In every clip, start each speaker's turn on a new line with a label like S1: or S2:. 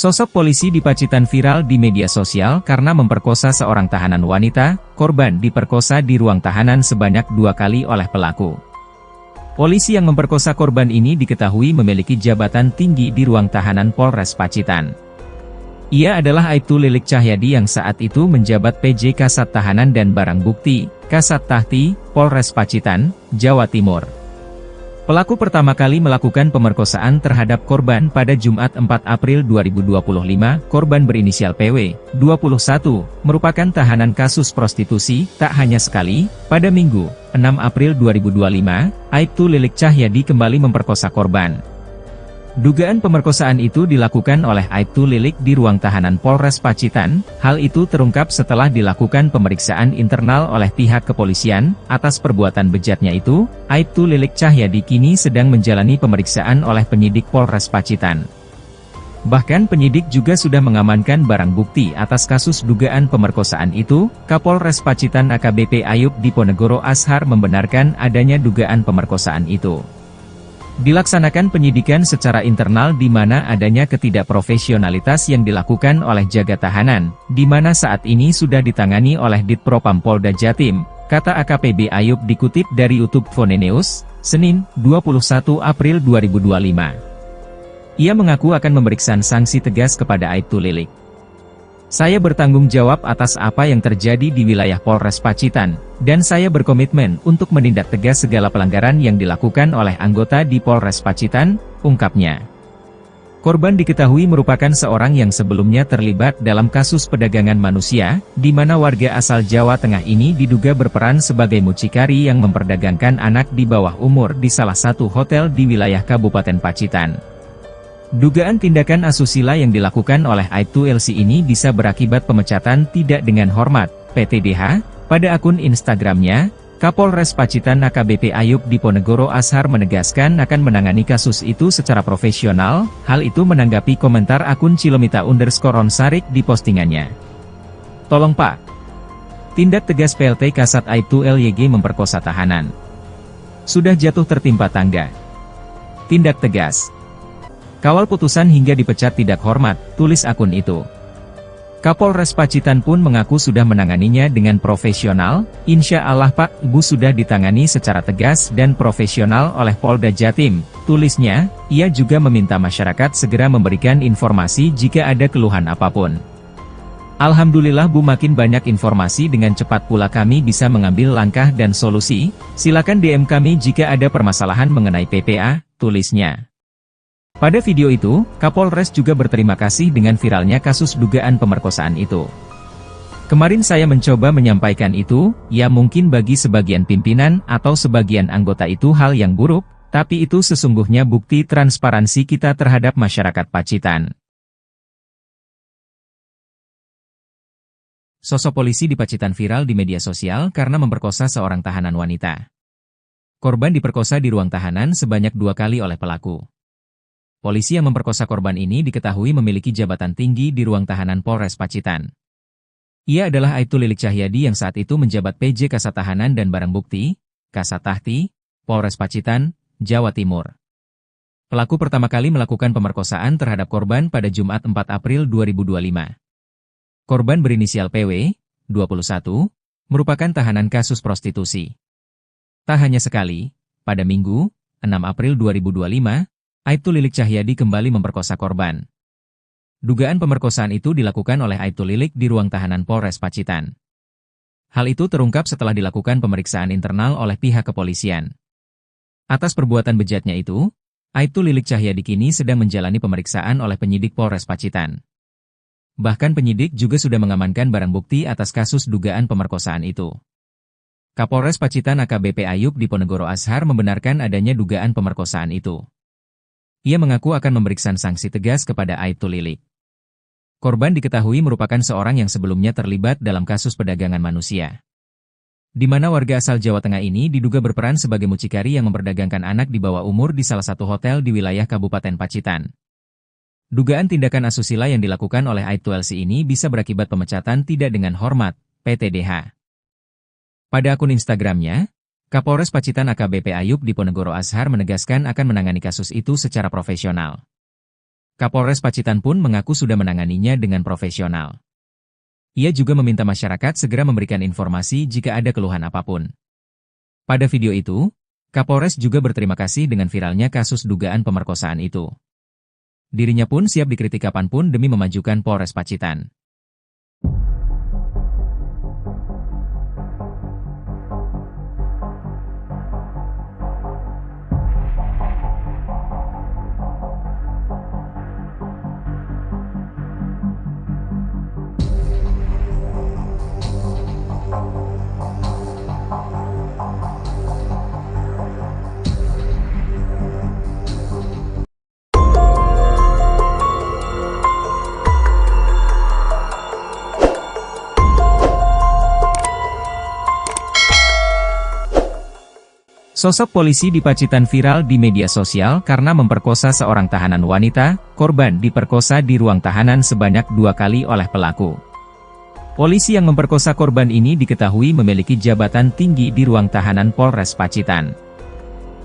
S1: Sosok polisi di Pacitan viral di media sosial karena memperkosa seorang tahanan wanita. Korban diperkosa di ruang tahanan sebanyak 2 kali oleh pelaku. Polisi yang memperkosa korban ini diketahui memiliki jabatan tinggi di ruang tahanan Polres Pacitan. Ia adalah Aibtu Lilik Cahyadi yang saat itu menjabat PJ Kasat Tahanan dan Barang Bukti, Kasat Tahti, Polres Pacitan, Jawa Timur. Pelaku pertama kali melakukan pemerkosaan terhadap korban pada Jumat 4 April 2025. Korban berinisial PW, 21, merupakan tahanan kasus prostitusi. Tak hanya sekali, pada Minggu, 6 April 2025, Aibtu Lilik Cahyadi kembali memperkosa korban. Dugaan pemerkosaan itu dilakukan oleh Aibtu Lilik di ruang tahanan Polres Pacitan. Hal itu terungkap setelah dilakukan pemeriksaan internal oleh pihak kepolisian. Atas perbuatan bejatnya itu, Aibtu Lilik Cahyadi kini sedang menjalani pemeriksaan oleh penyidik Polres Pacitan. Bahkan penyidik juga sudah mengamankan barang bukti atas kasus dugaan pemerkosaan itu. Kapolres Pacitan AKBP Ayub Diponegoro Ashar membenarkan adanya dugaan pemerkosaan itu. Dilaksanakan penyidikan secara internal di mana adanya ketidakprofesionalitas yang dilakukan oleh jaga tahanan, di mana saat ini sudah ditangani oleh Ditpropam Polda Jatim, kata AKPB Ayub dikutip dari YouTube Fonenews, Senin, 21 April 2025. Ia mengaku akan memberikan sanksi tegas kepada Aibtu Lilik. Saya bertanggung jawab atas apa yang terjadi di wilayah Polres Pacitan, dan saya berkomitmen untuk menindak tegas segala pelanggaran yang dilakukan oleh anggota di Polres Pacitan, ungkapnya. Korban diketahui merupakan seorang yang sebelumnya terlibat dalam kasus perdagangan manusia, di mana warga asal Jawa Tengah ini diduga berperan sebagai mucikari yang memperdagangkan anak di bawah umur di salah satu hotel di wilayah Kabupaten Pacitan. Dugaan tindakan asusila yang dilakukan oleh Aibtu LC ini bisa berakibat pemecatan tidak dengan hormat, PTDH. Pada akun Instagramnya, Kapolres Pacitan AKBP Ayub Diponegoro Ashar menegaskan akan menangani kasus itu secara profesional. Hal itu menanggapi komentar akun Cilomita_Ronsarik di postingannya. Tolong Pak. Tindak tegas PLT Kasat Aibtu LYG memperkosa tahanan. Sudah jatuh tertimpa tangga. Tindak tegas. Kawal putusan hingga dipecat tidak hormat, tulis akun itu. Kapolres Pacitan pun mengaku sudah menanganinya dengan profesional. Insya Allah Pak, Ibu sudah ditangani secara tegas dan profesional oleh Polda Jatim, tulisnya. Ia juga meminta masyarakat segera memberikan informasi jika ada keluhan apapun. Alhamdulillah Bu, makin banyak informasi dengan cepat pula kami bisa mengambil langkah dan solusi. Silakan DM kami jika ada permasalahan mengenai PPA, tulisnya. Pada video itu, Kapolres juga berterima kasih dengan viralnya kasus dugaan pemerkosaan itu. Kemarin saya mencoba menyampaikan itu, ya mungkin bagi sebagian pimpinan atau sebagian anggota itu hal yang buruk, tapi itu sesungguhnya bukti transparansi kita terhadap masyarakat Pacitan. Sosok polisi di Pacitan viral di media sosial karena memperkosa seorang tahanan wanita. Korban diperkosa di ruang tahanan sebanyak 2 kali oleh pelaku. Polisi yang memperkosa korban ini diketahui memiliki jabatan tinggi di ruang tahanan Polres Pacitan. Ia adalah Aibtu Lilik Cahyadi yang saat itu menjabat PJ Kasat Tahanan dan Barang Bukti, Kasat Tahti, Polres Pacitan, Jawa Timur. Pelaku pertama kali melakukan pemerkosaan terhadap korban pada Jumat 4 April 2025. Korban berinisial PW, 21, merupakan tahanan kasus prostitusi. Tak hanya sekali, pada Minggu, 6 April 2025, Aibtu Lilik Cahyadi kembali memperkosa korban. Dugaan pemerkosaan itu dilakukan oleh Aibtu Lilik di ruang tahanan Polres Pacitan. Hal itu terungkap setelah dilakukan pemeriksaan internal oleh pihak kepolisian. Atas perbuatan bejatnya itu, Aibtu Lilik Cahyadi kini sedang menjalani pemeriksaan oleh penyidik Polres Pacitan. Bahkan penyidik juga sudah mengamankan barang bukti atas kasus dugaan pemerkosaan itu. Kapolres Pacitan AKBP Ayub Diponegoro Ashar membenarkan adanya dugaan pemerkosaan itu. Ia mengaku akan memberikan sanksi tegas kepada Aibtu Lilik. Korban diketahui merupakan seorang yang sebelumnya terlibat dalam kasus perdagangan manusia, di mana warga asal Jawa Tengah ini diduga berperan sebagai mucikari yang memperdagangkan anak di bawah umur di salah satu hotel di wilayah Kabupaten Pacitan. Dugaan tindakan asusila yang dilakukan oleh Aibtu LC ini bisa berakibat pemecatan tidak dengan hormat, PTDH. Pada akun Instagramnya, Kapolres Pacitan AKBP Ayub Diponegoro Ashar menegaskan akan menangani kasus itu secara profesional. Kapolres Pacitan pun mengaku sudah menanganinya dengan profesional. Ia juga meminta masyarakat segera memberikan informasi jika ada keluhan apapun. Pada video itu, Kapolres juga berterima kasih dengan viralnya kasus dugaan pemerkosaan itu. Dirinya pun siap dikritik kapanpun demi memajukan Polres Pacitan. Sosok polisi di Pacitan viral di media sosial karena memperkosa seorang tahanan wanita. Korban diperkosa di ruang tahanan sebanyak 2 kali oleh pelaku. Polisi yang memperkosa korban ini diketahui memiliki jabatan tinggi di ruang tahanan Polres Pacitan.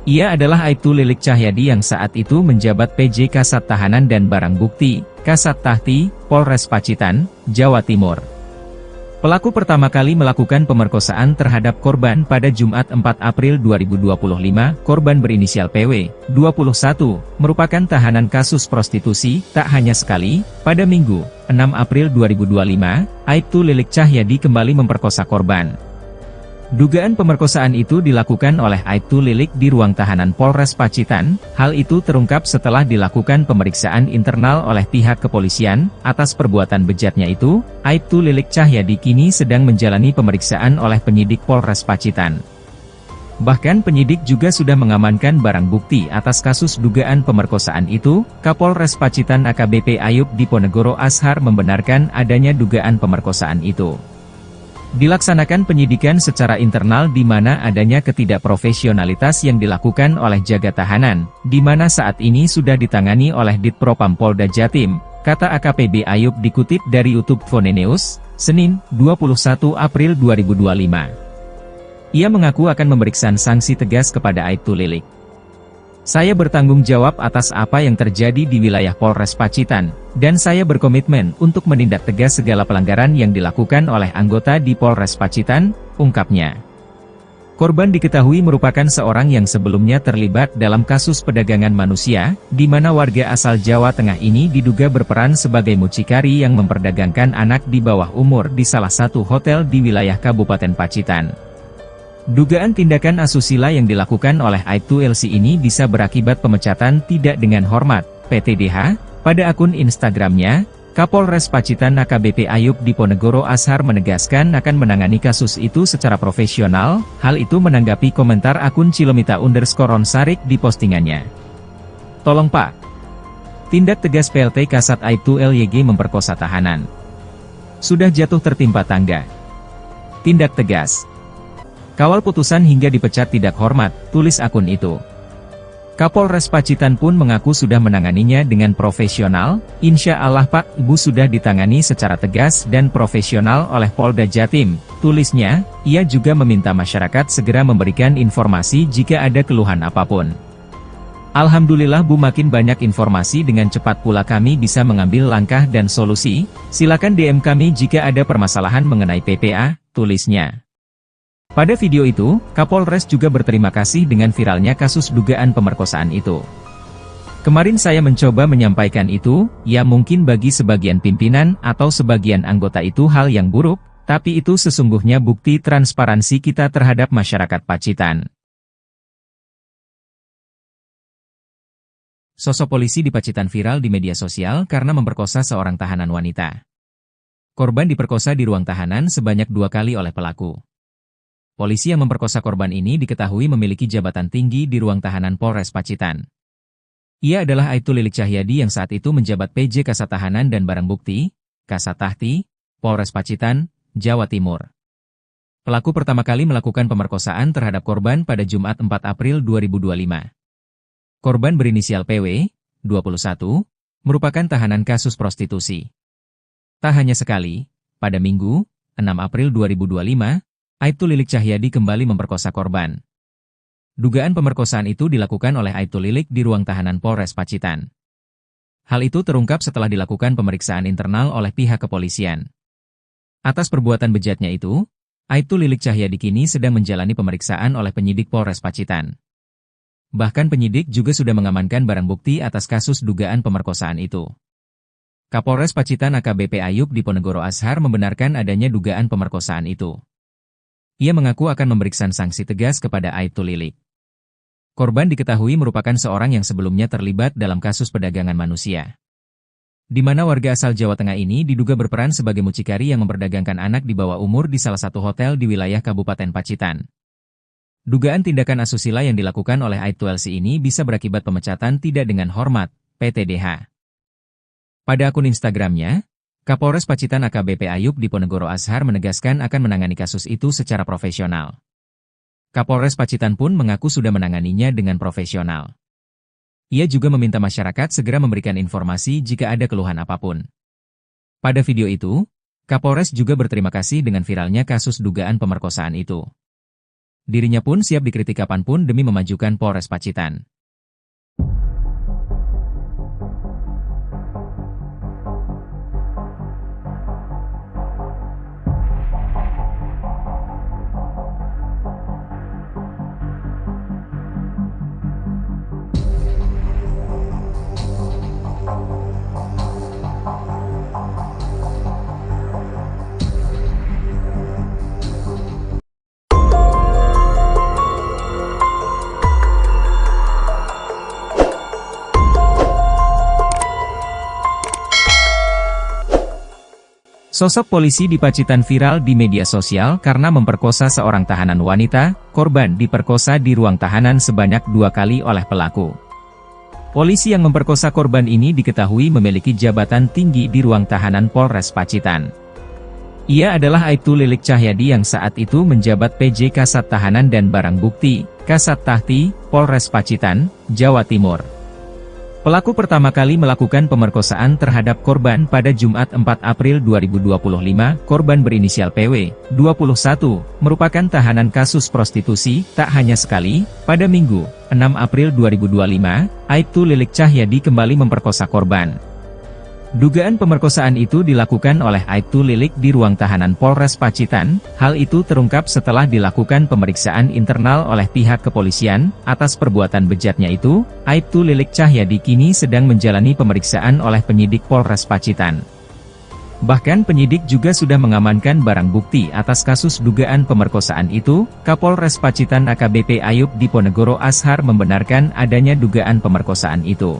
S1: Ia adalah Aibtu Lilik Cahyadi yang saat itu menjabat PJ Kasat Tahanan dan Barang Bukti, Kasat Tahti, Polres Pacitan, Jawa Timur. Pelaku pertama kali melakukan pemerkosaan terhadap korban pada Jumat 4 April 2025. Korban berinisial PW, 21, merupakan tahanan kasus prostitusi. Tak hanya sekali, pada Minggu, 6 April 2025, Aibtu Lilik Cahyadi kembali memperkosa korban. Dugaan pemerkosaan itu dilakukan oleh Aibtu Lilik di ruang tahanan Polres Pacitan. Hal itu terungkap setelah dilakukan pemeriksaan internal oleh pihak kepolisian. Atas perbuatan bejatnya itu, Aibtu Lilik Cahyadi kini sedang menjalani pemeriksaan oleh penyidik Polres Pacitan. Bahkan penyidik juga sudah mengamankan barang bukti atas kasus dugaan pemerkosaan itu. Kapolres Pacitan AKBP Ayub Diponegoro Ashar membenarkan adanya dugaan pemerkosaan itu. Dilaksanakan penyidikan secara internal di mana adanya ketidakprofesionalitas yang dilakukan oleh jaga tahanan, di mana saat ini sudah ditangani oleh Ditpropam Polda Jatim, kata AKPB Ayub dikutip dari YouTube Fonenews, Senin, 21 April 2025. Ia mengaku akan memberikan sanksi tegas kepada Aibtu Lilik. Saya bertanggung jawab atas apa yang terjadi di wilayah Polres Pacitan, dan saya berkomitmen untuk menindak tegas segala pelanggaran yang dilakukan oleh anggota di Polres Pacitan, ungkapnya. Korban diketahui merupakan seorang yang sebelumnya terlibat dalam kasus perdagangan manusia, di mana warga asal Jawa Tengah ini diduga berperan sebagai mucikari yang memperdagangkan anak di bawah umur di salah satu hotel di wilayah Kabupaten Pacitan. Dugaan tindakan asusila yang dilakukan oleh Aibtu LC ini bisa berakibat pemecatan tidak dengan hormat, PTDH. Pada akun Instagramnya, Kapolres Pacitan AKBP Ayub Diponegoro Ashar menegaskan akan menangani kasus itu secara profesional. Hal itu menanggapi komentar akun Cilomita_Ronsarik di postingannya. Tolong Pak. Tindak tegas PLT Kasat Aibtu LYG memperkosa tahanan. Sudah jatuh tertimpa tangga. Tindak tegas. Kawal putusan hingga dipecat tidak hormat, tulis akun itu. Kapolres Pacitan pun mengaku sudah menanganinya dengan profesional. Insya Allah Pak, Ibu sudah ditangani secara tegas dan profesional oleh Polda Jatim, tulisnya. Ia juga meminta masyarakat segera memberikan informasi jika ada keluhan apapun. Alhamdulillah Bu, makin banyak informasi dengan cepat pula kami bisa mengambil langkah dan solusi. Silakan DM kami jika ada permasalahan mengenai PPA, tulisnya. Pada video itu, Kapolres juga berterima kasih dengan viralnya kasus dugaan pemerkosaan itu. Kemarin saya mencoba menyampaikan itu, ya mungkin bagi sebagian pimpinan atau sebagian anggota itu hal yang buruk, tapi itu sesungguhnya bukti transparansi kita terhadap masyarakat Pacitan. Sosok polisi di Pacitan viral di media sosial karena memperkosa seorang tahanan wanita. Korban diperkosa di ruang tahanan sebanyak 2 kali oleh pelaku. Polisi yang memperkosa korban ini diketahui memiliki jabatan tinggi di ruang tahanan Polres Pacitan. Ia adalah Aibtu Lilik Cahyadi yang saat itu menjabat PJ Kasat Tahanan dan Barang Bukti, Kasat Tahti, Polres Pacitan, Jawa Timur. Pelaku pertama kali melakukan pemerkosaan terhadap korban pada Jumat 4 April 2025. Korban berinisial PW, 21, merupakan tahanan kasus prostitusi. Tak hanya sekali, pada Minggu, 6 April 2025, Aibtu Lilik Cahyadi kembali memperkosa korban. Dugaan pemerkosaan itu dilakukan oleh Aibtu Lilik di ruang tahanan Polres Pacitan. Hal itu terungkap setelah dilakukan pemeriksaan internal oleh pihak kepolisian. Atas perbuatan bejatnya itu, Aibtu Lilik Cahyadi kini sedang menjalani pemeriksaan oleh penyidik Polres Pacitan. Bahkan penyidik juga sudah mengamankan barang bukti atas kasus dugaan pemerkosaan itu. Kapolres Pacitan AKBP Ayub Diponegoro Ashar membenarkan adanya dugaan pemerkosaan itu. Ia mengaku akan memberikan sanksi tegas kepada Aibtu Lilik. Korban diketahui merupakan seorang yang sebelumnya terlibat dalam kasus perdagangan manusia, di mana warga asal Jawa Tengah ini diduga berperan sebagai mucikari yang memperdagangkan anak di bawah umur di salah satu hotel di wilayah Kabupaten Pacitan. Dugaan tindakan asusila yang dilakukan oleh Aibtu LC ini bisa berakibat pemecatan tidak dengan hormat, PTDH. Pada akun Instagramnya, Kapolres Pacitan AKBP Ayub Diponegoro Ashar menegaskan akan menangani kasus itu secara profesional. Kapolres Pacitan pun mengaku sudah menanganinya dengan profesional. Ia juga meminta masyarakat segera memberikan informasi jika ada keluhan apapun. Pada video itu, Kapolres juga berterima kasih dengan viralnya kasus dugaan pemerkosaan itu. Dirinya pun siap dikritik kapanpun demi memajukan Polres Pacitan. Sosok polisi di Pacitan viral di media sosial karena memperkosa seorang tahanan wanita. Korban diperkosa di ruang tahanan sebanyak 2 kali oleh pelaku. Polisi yang memperkosa korban ini diketahui memiliki jabatan tinggi di ruang tahanan Polres Pacitan. Ia adalah Aibtu Lilik Cahyadi yang saat itu menjabat PJ Kasat Tahanan dan Barang Bukti, Kasat Tahti, Polres Pacitan, Jawa Timur. Pelaku pertama kali melakukan pemerkosaan terhadap korban pada Jumat 4 April 2025. Korban berinisial PW, 21, merupakan tahanan kasus prostitusi. Tak hanya sekali, pada Minggu, 6 April 2025, Aibtu Lilik Cahyadi kembali memperkosa korban. Dugaan pemerkosaan itu dilakukan oleh Aibtu Lilik di ruang tahanan Polres Pacitan. Hal itu terungkap setelah dilakukan pemeriksaan internal oleh pihak kepolisian. Atas perbuatan bejatnya itu, Aibtu Lilik Cahyadi kini sedang menjalani pemeriksaan oleh penyidik Polres Pacitan. Bahkan penyidik juga sudah mengamankan barang bukti atas kasus dugaan pemerkosaan itu. Kapolres Pacitan AKBP Ayub Diponegoro Ashar membenarkan adanya dugaan pemerkosaan itu.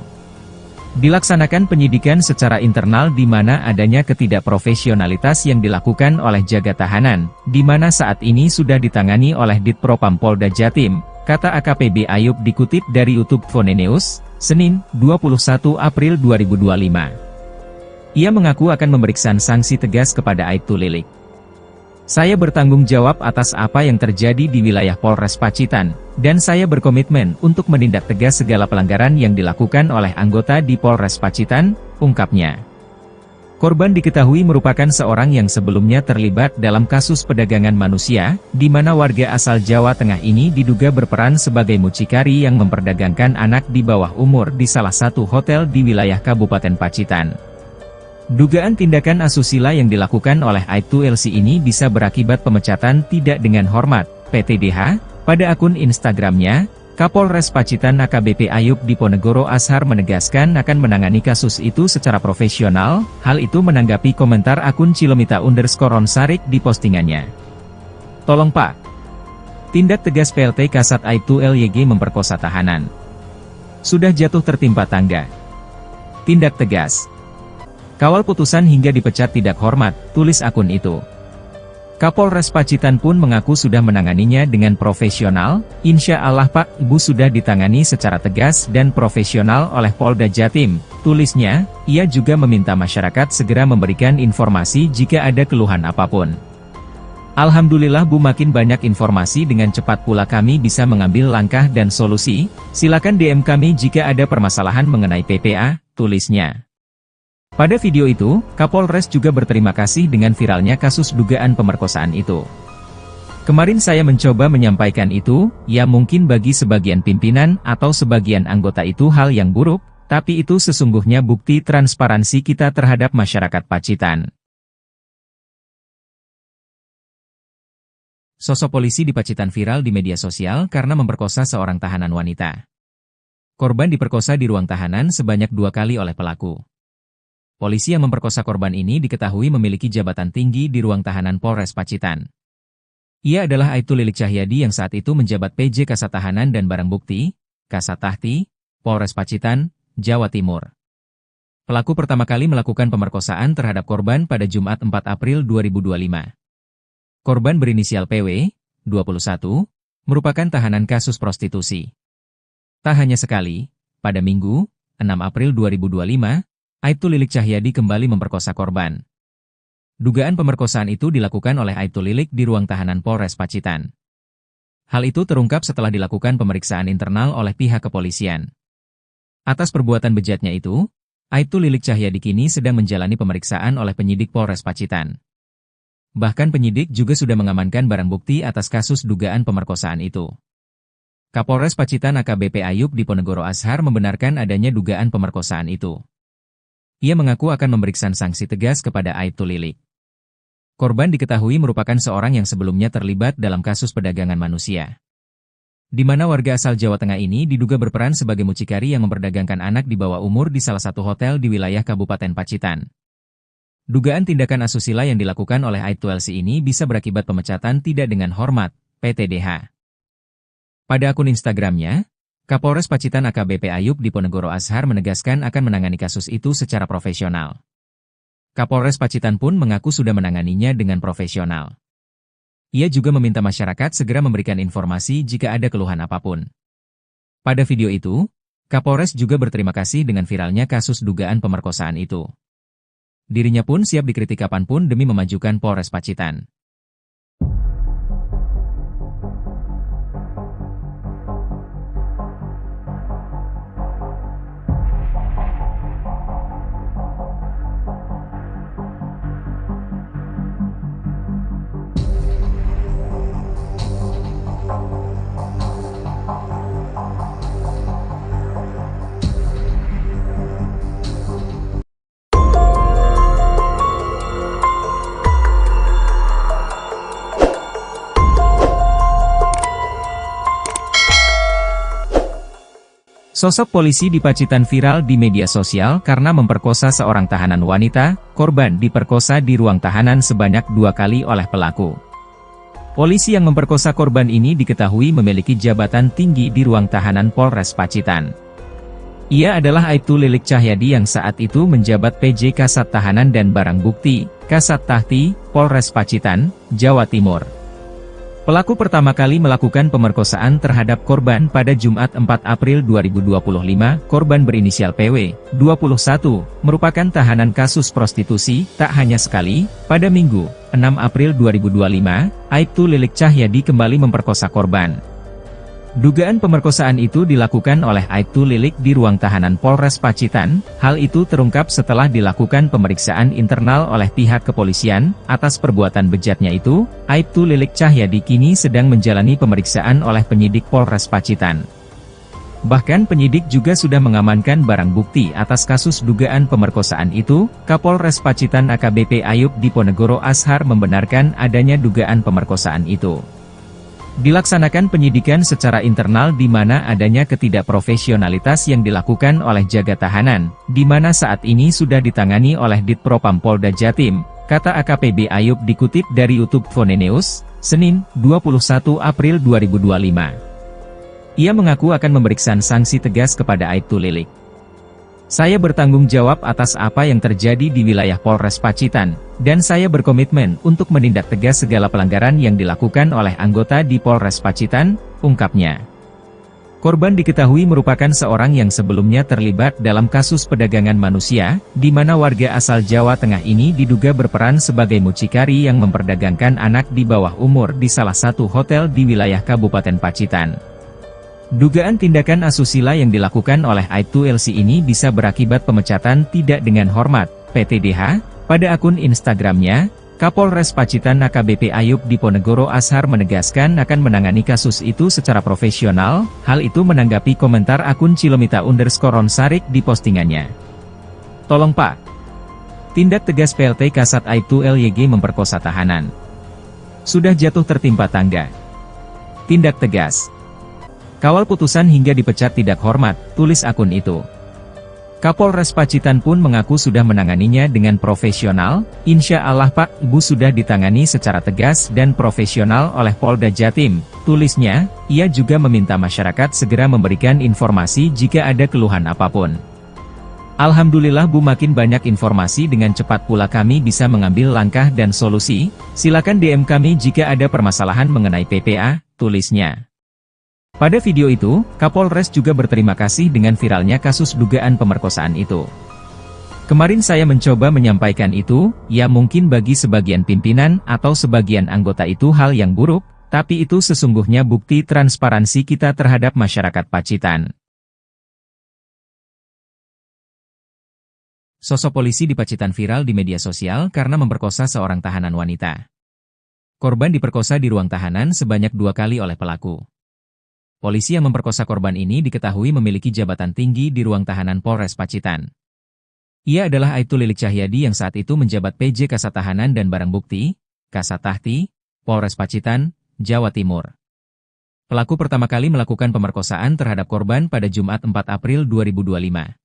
S1: Dilaksanakan penyidikan secara internal di mana adanya ketidakprofesionalitas yang dilakukan oleh jaga tahanan, di mana saat ini sudah ditangani oleh Ditpropam Polda Jatim, kata AKPB Ayub dikutip dari YouTube Fonenews, Senin, 21 April 2025. Ia mengaku akan memberikan sanksi tegas kepada Aibtu Lilik. Saya bertanggung jawab atas apa yang terjadi di wilayah Polres Pacitan, dan saya berkomitmen untuk menindak tegas segala pelanggaran yang dilakukan oleh anggota di Polres Pacitan, ungkapnya. Korban diketahui merupakan seorang yang sebelumnya terlibat dalam kasus perdagangan manusia, di mana warga asal Jawa Tengah ini diduga berperan sebagai mucikari yang memperdagangkan anak di bawah umur di salah satu hotel di wilayah Kabupaten Pacitan. Dugaan tindakan asusila yang dilakukan oleh Aibtu LC ini bisa berakibat pemecatan tidak dengan hormat, PTDH. Pada akun Instagramnya, Kapolres Pacitan AKBP Ayub Diponegoro Ashar menegaskan akan menangani kasus itu secara profesional. Hal itu menanggapi komentar akun Cilomita_Onsarik di postingannya. Tolong Pak. Tindak tegas PLT Kasat Aibtu LYG memperkosa tahanan. Sudah jatuh tertimpa tangga. Tindak tegas. Kawal putusan hingga dipecat tidak hormat, tulis akun itu. Kapolres Pacitan pun mengaku sudah menanganinya dengan profesional. Insya Allah Pak, Ibu sudah ditangani secara tegas dan profesional oleh Polda Jatim, tulisnya. Ia juga meminta masyarakat segera memberikan informasi jika ada keluhan apapun. Alhamdulillah Bu, makin banyak informasi dengan cepat pula kami bisa mengambil langkah dan solusi. Silakan DM kami jika ada permasalahan mengenai PPA, tulisnya. Pada video itu, Kapolres juga berterima kasih dengan viralnya kasus dugaan pemerkosaan itu. Kemarin saya mencoba menyampaikan itu, ya mungkin bagi sebagian pimpinan atau sebagian anggota itu hal yang buruk, Tapi itu sesungguhnya bukti transparansi kita terhadap masyarakat Pacitan. Sosok polisi di Pacitan viral di media sosial karena memperkosa seorang tahanan wanita. Korban diperkosa di ruang tahanan sebanyak 2 kali oleh pelaku. Polisi yang memperkosa korban ini diketahui memiliki jabatan tinggi di ruang tahanan Polres Pacitan. Ia adalah Aibtu Lilik Cahyadi yang saat itu menjabat PJ Kasat Tahanan dan Barang Bukti, Kasat Tahti, Polres Pacitan, Jawa Timur. Pelaku pertama kali melakukan pemerkosaan terhadap korban pada Jumat 4 April 2025. Korban berinisial PW, 21, merupakan tahanan kasus prostitusi. Tak hanya sekali, pada Minggu, 6 April 2025, Aibtu Lilik Cahyadi kembali memperkosa korban. Dugaan pemerkosaan itu dilakukan oleh Aibtu Lilik di ruang tahanan Polres Pacitan. Hal itu terungkap setelah dilakukan pemeriksaan internal oleh pihak kepolisian. Atas perbuatan bejatnya itu, Aibtu Lilik Cahyadi kini sedang menjalani pemeriksaan oleh penyidik Polres Pacitan. Bahkan penyidik juga sudah mengamankan barang bukti atas kasus dugaan pemerkosaan itu. Kapolres Pacitan AKBP Ayub Diponegoro Ashar membenarkan adanya dugaan pemerkosaan itu. Ia mengaku akan memberikan sanksi tegas kepada Aibtu Lilik. Korban diketahui merupakan seorang yang sebelumnya terlibat dalam kasus perdagangan manusia, di mana warga asal Jawa Tengah ini diduga berperan sebagai mucikari yang memperdagangkan anak di bawah umur di salah satu hotel di wilayah Kabupaten Pacitan. Dugaan tindakan asusila yang dilakukan oleh Aibtu LC ini bisa berakibat pemecatan tidak dengan hormat, PTDH. Pada akun Instagramnya, Kapolres Pacitan AKBP Ayub Diponegoro Ashar menegaskan akan menangani kasus itu secara profesional. Kapolres Pacitan pun mengaku sudah menanganinya dengan profesional. Ia juga meminta masyarakat segera memberikan informasi jika ada keluhan apapun. Pada video itu, Kapolres juga berterima kasih dengan viralnya kasus dugaan pemerkosaan itu. Dirinya pun siap dikritik kapanpun demi memajukan Polres Pacitan. Sosok polisi di Pacitan viral di media sosial karena memperkosa seorang tahanan wanita. Korban diperkosa di ruang tahanan sebanyak 2 kali oleh pelaku. Polisi yang memperkosa korban ini diketahui memiliki jabatan tinggi di ruang tahanan Polres Pacitan. Ia adalah Aibtu Lilik Cahyadi yang saat itu menjabat PJ Kasat Tahanan dan Barang Bukti, Kasat Tahti, Polres Pacitan, Jawa Timur. Pelaku pertama kali melakukan pemerkosaan terhadap korban pada Jumat 4 April 2025. Korban berinisial PW, 21, merupakan tahanan kasus prostitusi. Tak hanya sekali, pada Minggu, 6 April 2025, Aibtu Lilik Cahyadi kembali memperkosa korban. Dugaan pemerkosaan itu dilakukan oleh Aibtu Lilik di ruang tahanan Polres Pacitan. Hal itu terungkap setelah dilakukan pemeriksaan internal oleh pihak kepolisian. Atas perbuatan bejatnya itu, Aibtu Lilik Cahyadi kini sedang menjalani pemeriksaan oleh penyidik Polres Pacitan. Bahkan penyidik juga sudah mengamankan barang bukti atas kasus dugaan pemerkosaan itu. Kapolres Pacitan AKBP Ayub Diponegoro Ashar membenarkan adanya dugaan pemerkosaan itu. Dilaksanakan penyidikan secara internal di mana adanya ketidakprofesionalitas yang dilakukan oleh jaga tahanan, di mana saat ini sudah ditangani oleh Ditpropam Polda Jatim, kata AKPB Ayub dikutip dari YouTube Fonenews, Senin, 21 April 2025. Ia mengaku akan memberikan sanksi tegas kepada Aibtu Lilik. Saya bertanggung jawab atas apa yang terjadi di wilayah Polres Pacitan, dan saya berkomitmen untuk menindak tegas segala pelanggaran yang dilakukan oleh anggota di Polres Pacitan, ungkapnya. Korban diketahui merupakan seorang yang sebelumnya terlibat dalam kasus perdagangan manusia, di mana warga asal Jawa Tengah ini diduga berperan sebagai mucikari yang memperdagangkan anak di bawah umur di salah satu hotel di wilayah Kabupaten Pacitan. Dugaan tindakan asusila yang dilakukan oleh Aibtu LC ini bisa berakibat pemecatan tidak dengan hormat, PTDH. Pada akun Instagramnya, Kapolres Pacitan AKBP Ayub Diponegoro Ashar menegaskan akan menangani kasus itu secara profesional. Hal itu menanggapi komentar akun Cilomita_Ronsarik di postingannya. Tolong Pak. Tindak tegas PLT Kasat Aibtu LYG memperkosa tahanan. Sudah jatuh tertimpa tangga. Tindak tegas. Kawal putusan hingga dipecat tidak hormat, tulis akun itu. Kapolres Pacitan pun mengaku sudah menanganinya dengan profesional. Insya Allah Pak, Ibu sudah ditangani secara tegas dan profesional oleh Polda Jatim, tulisnya. Ia juga meminta masyarakat segera memberikan informasi jika ada keluhan apapun. Alhamdulillah Bu, makin banyak informasi dengan cepat pula kami bisa mengambil langkah dan solusi. Silakan DM kami jika ada permasalahan mengenai PPA, tulisnya. Pada video itu, Kapolres juga berterima kasih dengan viralnya kasus dugaan pemerkosaan itu. Kemarin saya mencoba menyampaikan itu, ya mungkin bagi sebagian pimpinan atau sebagian anggota itu hal yang buruk, tapi itu sesungguhnya bukti transparansi kita terhadap masyarakat Pacitan. Sosok polisi di Pacitan viral di media sosial karena memperkosa seorang tahanan wanita. Korban diperkosa di ruang tahanan sebanyak 2 kali oleh pelaku. Polisi yang memperkosa korban ini diketahui memiliki jabatan tinggi di ruang tahanan Polres Pacitan. Ia adalah Aibtu Lilik Cahyadi yang saat itu menjabat PJ Kasat Tahanan dan Barang Bukti, Kasat Tahti, Polres Pacitan, Jawa Timur. Pelaku pertama kali melakukan pemerkosaan terhadap korban pada Jumat 4 April 2025.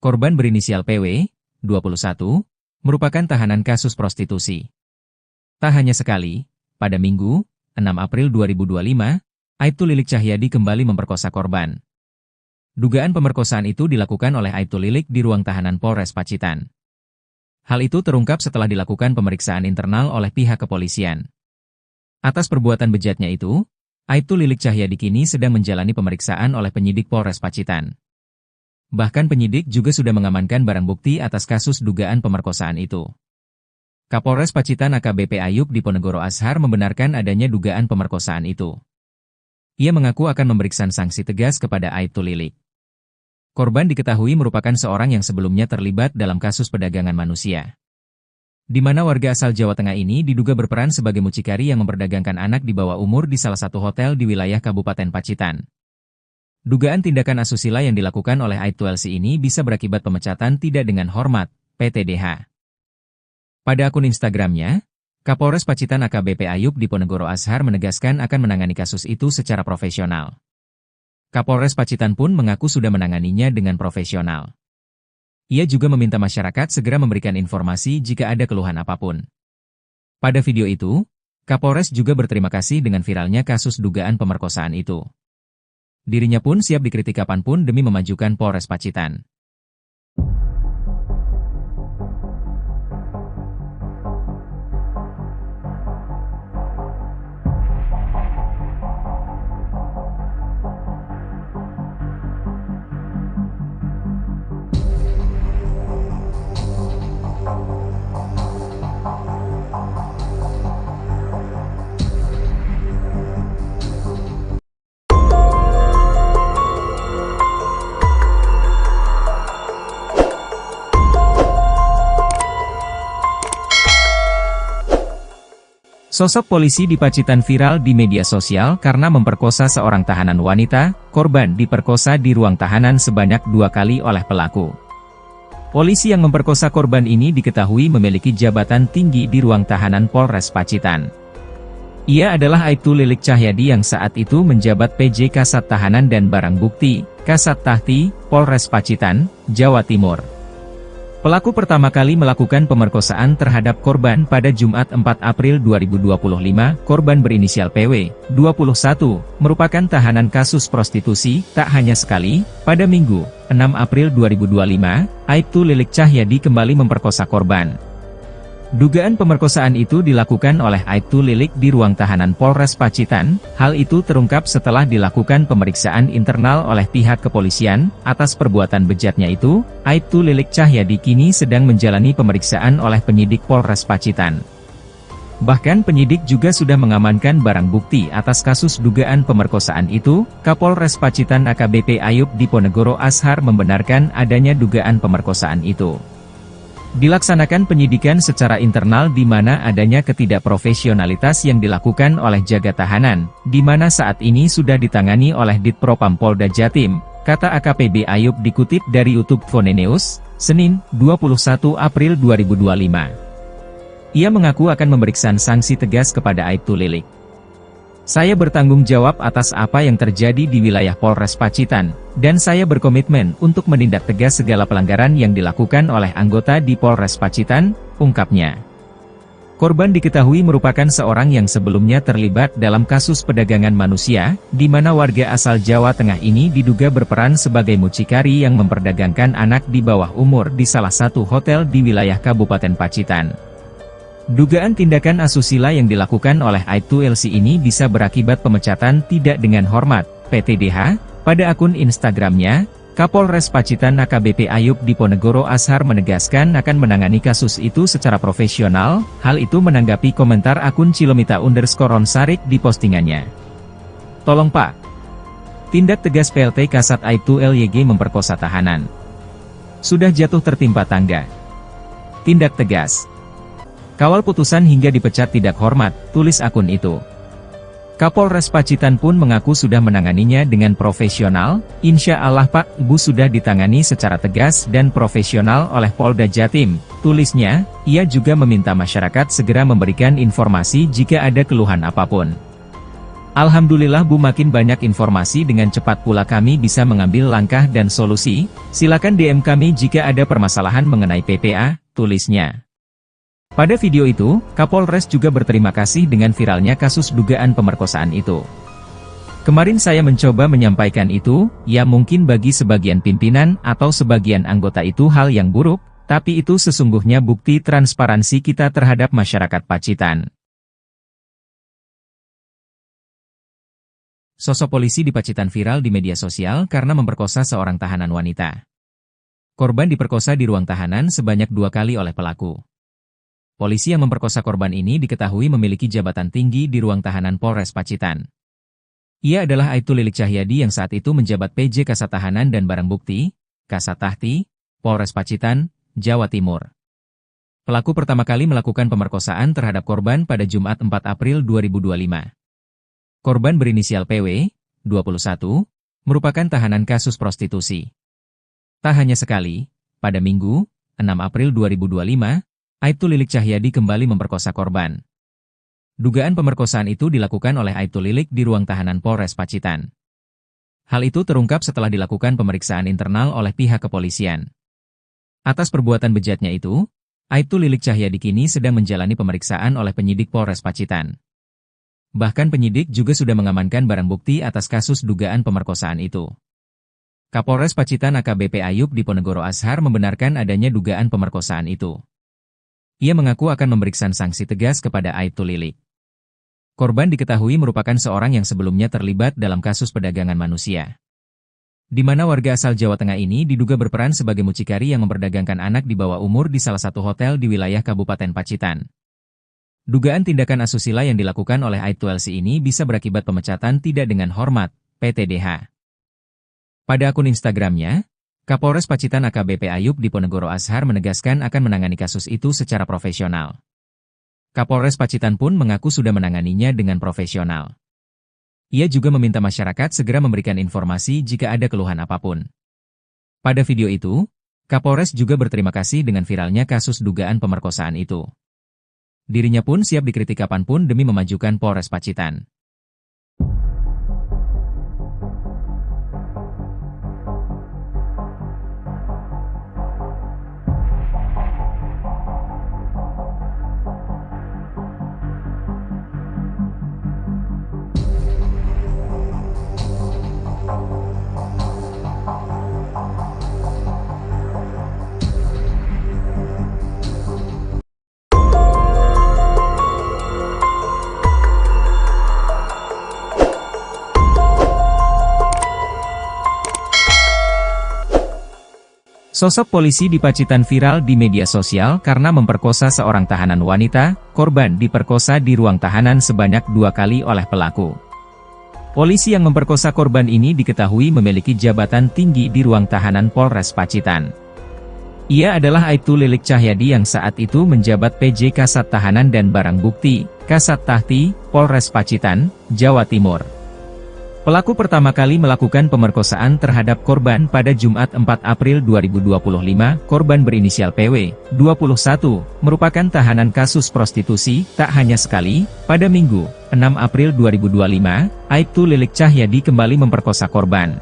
S1: Korban berinisial PW, 21, merupakan tahanan kasus prostitusi. Tak hanya sekali, pada Minggu, 6 April 2025, Aibtu Lilik Cahyadi kembali memperkosa korban. Dugaan pemerkosaan itu dilakukan oleh Aibtu Lilik di ruang tahanan Polres Pacitan. Hal itu terungkap setelah dilakukan pemeriksaan internal oleh pihak kepolisian. Atas perbuatan bejatnya itu, Aibtu Lilik Cahyadi kini sedang menjalani pemeriksaan oleh penyidik Polres Pacitan. Bahkan penyidik juga sudah mengamankan barang bukti atas kasus dugaan pemerkosaan itu. Kapolres Pacitan AKBP Ayub Diponegoro Ashar membenarkan adanya dugaan pemerkosaan itu. Ia mengaku akan memberikan sanksi tegas kepada Aibtu Lilik. Korban diketahui merupakan seorang yang sebelumnya terlibat dalam kasus perdagangan manusia. Di mana warga asal Jawa Tengah ini diduga berperan sebagai mucikari yang memperdagangkan anak di bawah umur di salah satu hotel di wilayah Kabupaten Pacitan. Dugaan tindakan asusila yang dilakukan oleh Aibtu LC ini bisa berakibat pemecatan tidak dengan hormat, PTDH. Pada akun Instagramnya, Kapolres Pacitan AKBP Ayub Diponegoro Ashar menegaskan akan menangani kasus itu secara profesional. Kapolres Pacitan pun mengaku sudah menanganinya dengan profesional. Ia juga meminta masyarakat segera memberikan informasi jika ada keluhan apapun. Pada video itu, Kapolres juga berterima kasih dengan viralnya kasus dugaan pemerkosaan itu. Dirinya pun siap dikritik kapanpun demi memajukan Polres Pacitan. Sosok polisi di Pacitan viral di media sosial karena memperkosa seorang tahanan wanita. Korban diperkosa di ruang tahanan sebanyak 2 kali oleh pelaku. Polisi yang memperkosa korban ini diketahui memiliki jabatan tinggi di ruang tahanan Polres Pacitan. Ia adalah Aibtu Lilik Cahyadi yang saat itu menjabat PJ Kasat Tahanan dan Barang Bukti, Kasat Tahti, Polres Pacitan, Jawa Timur. Pelaku pertama kali melakukan pemerkosaan terhadap korban pada Jumat 4 April 2025. Korban berinisial PW, 21, merupakan tahanan kasus prostitusi. Tak hanya sekali, pada Minggu, 6 April 2025, Aibtu Lilik Cahyadi kembali memperkosa korban. Dugaan pemerkosaan itu dilakukan oleh Aibtu Lilik di ruang tahanan Polres Pacitan. Hal itu terungkap setelah dilakukan pemeriksaan internal oleh pihak kepolisian. Atas perbuatan bejatnya itu, Aibtu Lilik Cahyadi kini sedang menjalani pemeriksaan oleh penyidik Polres Pacitan. Bahkan penyidik juga sudah mengamankan barang bukti atas kasus dugaan pemerkosaan itu. Kapolres Pacitan AKBP Ayub Diponegoro Ashar membenarkan adanya dugaan pemerkosaan itu. Dilaksanakan penyidikan secara internal di mana adanya ketidakprofesionalitas yang dilakukan oleh jaga tahanan, di mana saat ini sudah ditangani oleh Ditpropam Polda Jatim, kata AKPB Ayub dikutip dari YouTube Fonenews, Senin, 21 April 2025. Ia mengaku akan memberikan sanksi tegas kepada Aibtu Lilik. Saya bertanggung jawab atas apa yang terjadi di wilayah Polres Pacitan, dan saya berkomitmen untuk menindak tegas segala pelanggaran yang dilakukan oleh anggota di Polres Pacitan, ungkapnya. Korban diketahui merupakan seorang yang sebelumnya terlibat dalam kasus perdagangan manusia, di mana warga asal Jawa Tengah ini diduga berperan sebagai mucikari yang memperdagangkan anak di bawah umur di salah satu hotel di wilayah Kabupaten Pacitan. Dugaan tindakan asusila yang dilakukan oleh Aibtu LC ini bisa berakibat pemecatan tidak dengan hormat, PTDH, pada akun Instagramnya. Kapolres Pacitan AKBP Ayub Diponegoro Ashar menegaskan akan menangani kasus itu secara profesional. Hal itu menanggapi komentar akun Cilomita_Ronsarik di postingannya. Tolong Pak. Tindak tegas PLT Kasat Aibtu LYG memperkosa tahanan. Sudah jatuh tertimpa tangga. Tindak tegas. Kawal putusan hingga dipecat tidak hormat, tulis akun itu. Kapolres Pacitan pun mengaku sudah menanganinya dengan profesional. Insya Allah Pak, Ibu sudah ditangani secara tegas dan profesional oleh Polda Jatim, tulisnya. Ia juga meminta masyarakat segera memberikan informasi jika ada keluhan apapun. Alhamdulillah Bu, makin banyak informasi dengan cepat pula kami bisa mengambil langkah dan solusi. Silakan DM kami jika ada permasalahan mengenai PPA, tulisnya. Pada video itu, Kapolres juga berterima kasih dengan viralnya kasus dugaan pemerkosaan itu. Kemarin saya mencoba menyampaikan itu, ya mungkin bagi sebagian pimpinan atau sebagian anggota itu hal yang buruk, tapi itu sesungguhnya bukti transparansi kita terhadap masyarakat Pacitan. Sosok polisi di Pacitan viral di media sosial karena memperkosa seorang tahanan wanita. Korban diperkosa di ruang tahanan sebanyak 2 kali oleh pelaku. Polisi yang memperkosa korban ini diketahui memiliki jabatan tinggi di ruang tahanan Polres Pacitan. Ia adalah Aibtu Lilik Cahyadi yang saat itu menjabat PJ Kasat Tahanan dan Barang Bukti, Kasat Tahti, Polres Pacitan, Jawa Timur. Pelaku pertama kali melakukan pemerkosaan terhadap korban pada Jumat 4 April 2025. Korban berinisial PW, 21, merupakan tahanan kasus prostitusi. Tak hanya sekali, pada Minggu, 6 April 2025, Aibtu Lilik Cahyadi kembali memperkosa korban. Dugaan pemerkosaan itu dilakukan oleh Aibtu Lilik di ruang tahanan Polres Pacitan. Hal itu terungkap setelah dilakukan pemeriksaan internal oleh pihak kepolisian. Atas perbuatan bejatnya itu, Aibtu Lilik Cahyadi kini sedang menjalani pemeriksaan oleh penyidik Polres Pacitan. Bahkan penyidik juga sudah mengamankan barang bukti atas kasus dugaan pemerkosaan itu. Kapolres Pacitan AKBP Ayub Diponegoro Ashar membenarkan adanya dugaan pemerkosaan itu. Ia mengaku akan memberikan sanksi tegas kepada Aibtu Lilik. Korban diketahui merupakan seorang yang sebelumnya terlibat dalam kasus perdagangan manusia, di mana warga asal Jawa Tengah ini diduga berperan sebagai mucikari yang memperdagangkan anak di bawah umur di salah satu hotel di wilayah Kabupaten Pacitan. Dugaan tindakan asusila yang dilakukan oleh Aibtu LC ini bisa berakibat pemecatan tidak dengan hormat, PTDH. Pada akun Instagramnya, Kapolres Pacitan AKBP Ayub Diponegoro Ashar menegaskan akan menangani kasus itu secara profesional. Kapolres Pacitan pun mengaku sudah menanganinya dengan profesional. Ia juga meminta masyarakat segera memberikan informasi jika ada keluhan apapun. Pada video itu, Kapolres juga berterima kasih dengan viralnya kasus dugaan pemerkosaan itu. Dirinya pun siap dikritik kapanpun demi memajukan Polres Pacitan. Sosok polisi di Pacitan viral di media sosial karena memperkosa seorang tahanan wanita. Korban diperkosa di ruang tahanan sebanyak 2 kali oleh pelaku. Polisi yang memperkosa korban ini diketahui memiliki jabatan tinggi di ruang tahanan Polres Pacitan. Ia adalah Aibtu Lilik Cahyadi yang saat itu menjabat PJ Kasat Tahanan dan Barang Bukti, Kasat Tahti, Polres Pacitan, Jawa Timur. Pelaku pertama kali melakukan pemerkosaan terhadap korban pada Jumat 4 April 2025. Korban berinisial PW, 21, merupakan tahanan kasus prostitusi. Tak hanya sekali, pada Minggu, 6 April 2025, Aibtu Lilik Cahyadi kembali memperkosa korban.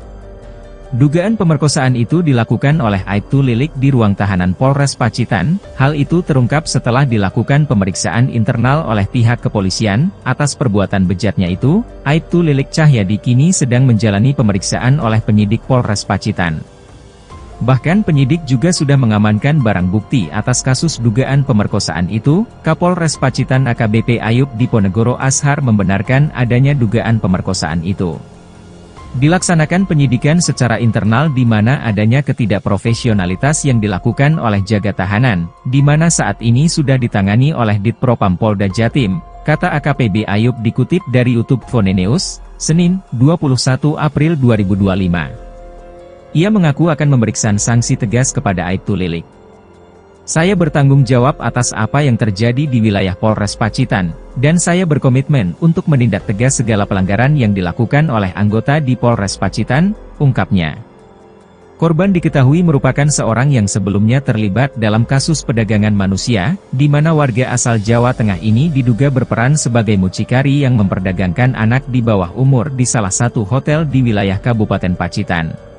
S1: Dugaan pemerkosaan itu dilakukan oleh Aibtu Lilik di ruang tahanan Polres Pacitan. Hal itu terungkap setelah dilakukan pemeriksaan internal oleh pihak kepolisian. Atas perbuatan bejatnya itu, Aibtu Lilik Cahyadi kini sedang menjalani pemeriksaan oleh penyidik Polres Pacitan. Bahkan penyidik juga sudah mengamankan barang bukti atas kasus dugaan pemerkosaan itu. Kapolres Pacitan AKBP Ayub Diponegoro Ashar membenarkan adanya dugaan pemerkosaan itu. Dilaksanakan penyidikan secara internal di mana adanya ketidakprofesionalitas yang dilakukan oleh jaga tahanan, di mana saat ini sudah ditangani oleh Ditpropam Polda Jatim, kata AKPB Ayub dikutip dari YouTube Fonenews, Senin, 21 April 2025. Ia mengaku akan memberikan sanksi tegas kepada Aibtu Lilik. Saya bertanggung jawab atas apa yang terjadi di wilayah Polres Pacitan, dan saya berkomitmen untuk menindak tegas segala pelanggaran yang dilakukan oleh anggota di Polres Pacitan, ungkapnya. Korban diketahui merupakan seorang yang sebelumnya terlibat dalam kasus perdagangan manusia, di mana warga asal Jawa Tengah ini diduga berperan sebagai mucikari yang memperdagangkan anak di bawah umur di salah satu hotel di wilayah Kabupaten Pacitan.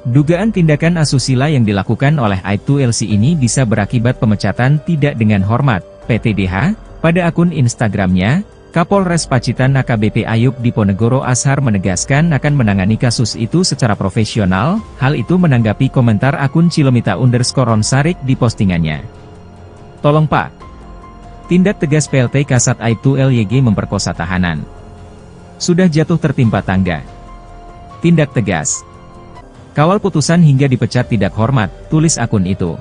S1: Dugaan tindakan asusila yang dilakukan oleh Aibtu LC ini bisa berakibat pemecatan tidak dengan hormat, PTDH. Pada akun Instagramnya, Kapolres Pacitan AKBP Ayub Diponegoro Ashar menegaskan akan menangani kasus itu secara profesional. Hal itu menanggapi komentar akun Cilomita_Ronsarik di postingannya. Tolong Pak. Tindak tegas PLT Kasat Aibtu LYG memperkosa tahanan. Sudah jatuh tertimpa tangga. Tindak tegas. Kawal putusan hingga dipecat tidak hormat, tulis akun itu.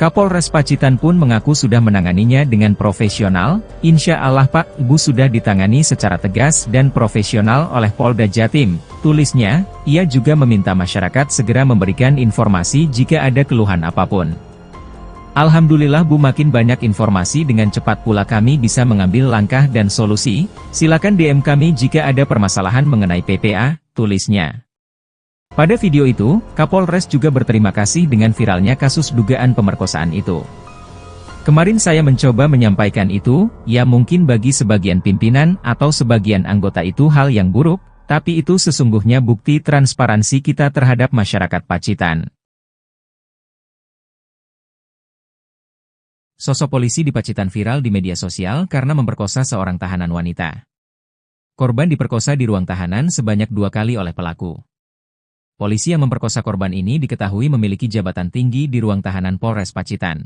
S1: Kapolres Pacitan pun mengaku sudah menanganinya dengan profesional. Insya Allah Pak, Ibu sudah ditangani secara tegas dan profesional oleh Polda Jatim, tulisnya. Ia juga meminta masyarakat segera memberikan informasi jika ada keluhan apapun. Alhamdulillah Bu, makin banyak informasi dengan cepat pula kami bisa mengambil langkah dan solusi. Silakan DM kami jika ada permasalahan mengenai PPA, tulisnya. Pada video itu, Kapolres juga berterima kasih dengan viralnya kasus dugaan pemerkosaan itu. Kemarin saya mencoba menyampaikan itu, ya mungkin bagi sebagian pimpinan atau sebagian anggota itu hal yang buruk, tapi itu sesungguhnya bukti transparansi kita terhadap masyarakat Pacitan. Sosok polisi di Pacitan viral di media sosial karena memperkosa seorang tahanan wanita. Korban diperkosa di ruang tahanan sebanyak 2 kali oleh pelaku. Polisi yang memperkosa korban ini diketahui memiliki jabatan tinggi di ruang tahanan Polres Pacitan.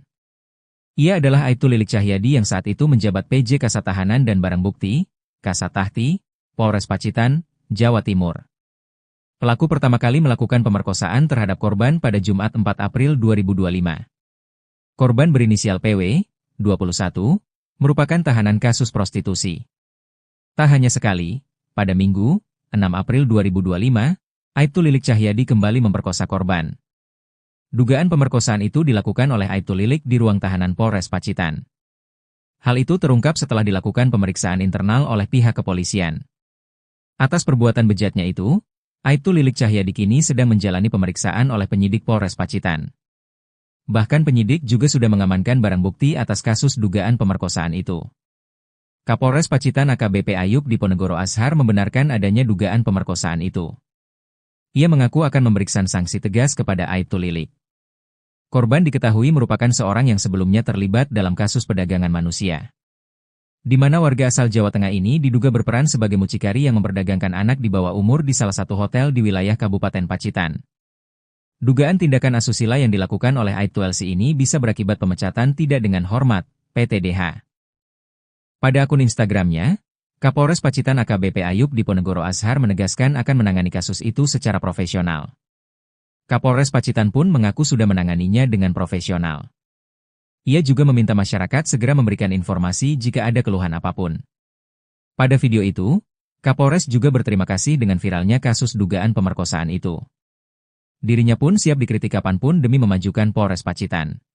S1: Ia adalah Aibtu Lilik Cahyadi yang saat itu menjabat PJ Kasat Tahanan dan Barang Bukti, Kasat Tahti, Polres Pacitan, Jawa Timur. Pelaku pertama kali melakukan pemerkosaan terhadap korban pada Jumat 4 April 2025. Korban berinisial PW, 21, merupakan tahanan kasus prostitusi. Tak hanya sekali, pada Minggu, 6 April 2025, Aibtu Lilik Cahyadi kembali memperkosa korban. Dugaan pemerkosaan itu dilakukan oleh Aibtu Lilik di ruang tahanan Polres Pacitan. Hal itu terungkap setelah dilakukan pemeriksaan internal oleh pihak kepolisian. Atas perbuatan bejatnya itu, Aibtu Lilik Cahyadi kini sedang menjalani pemeriksaan oleh penyidik Polres Pacitan. Bahkan penyidik juga sudah mengamankan barang bukti atas kasus dugaan pemerkosaan itu. Kapolres Pacitan AKBP Ayub Diponegoro Ashar membenarkan adanya dugaan pemerkosaan itu. Ia mengaku akan memberikan sanksi tegas kepada Aibtu Lilik. Korban diketahui merupakan seorang yang sebelumnya terlibat dalam kasus perdagangan manusia, di mana warga asal Jawa Tengah ini diduga berperan sebagai mucikari yang memperdagangkan anak di bawah umur di salah satu hotel di wilayah Kabupaten Pacitan. Dugaan tindakan asusila yang dilakukan oleh Aibtu LC ini bisa berakibat pemecatan tidak dengan hormat, PTDH. Pada akun Instagramnya, Kapolres Pacitan AKBP Ayub Diponegoro Ashar menegaskan akan menangani kasus itu secara profesional. Kapolres Pacitan pun mengaku sudah menanganinya dengan profesional. Ia juga meminta masyarakat segera memberikan informasi jika ada keluhan apapun. Pada video itu, Kapolres juga berterima kasih dengan viralnya kasus dugaan pemerkosaan itu. Dirinya pun siap dikritik kapanpun demi memajukan Polres Pacitan.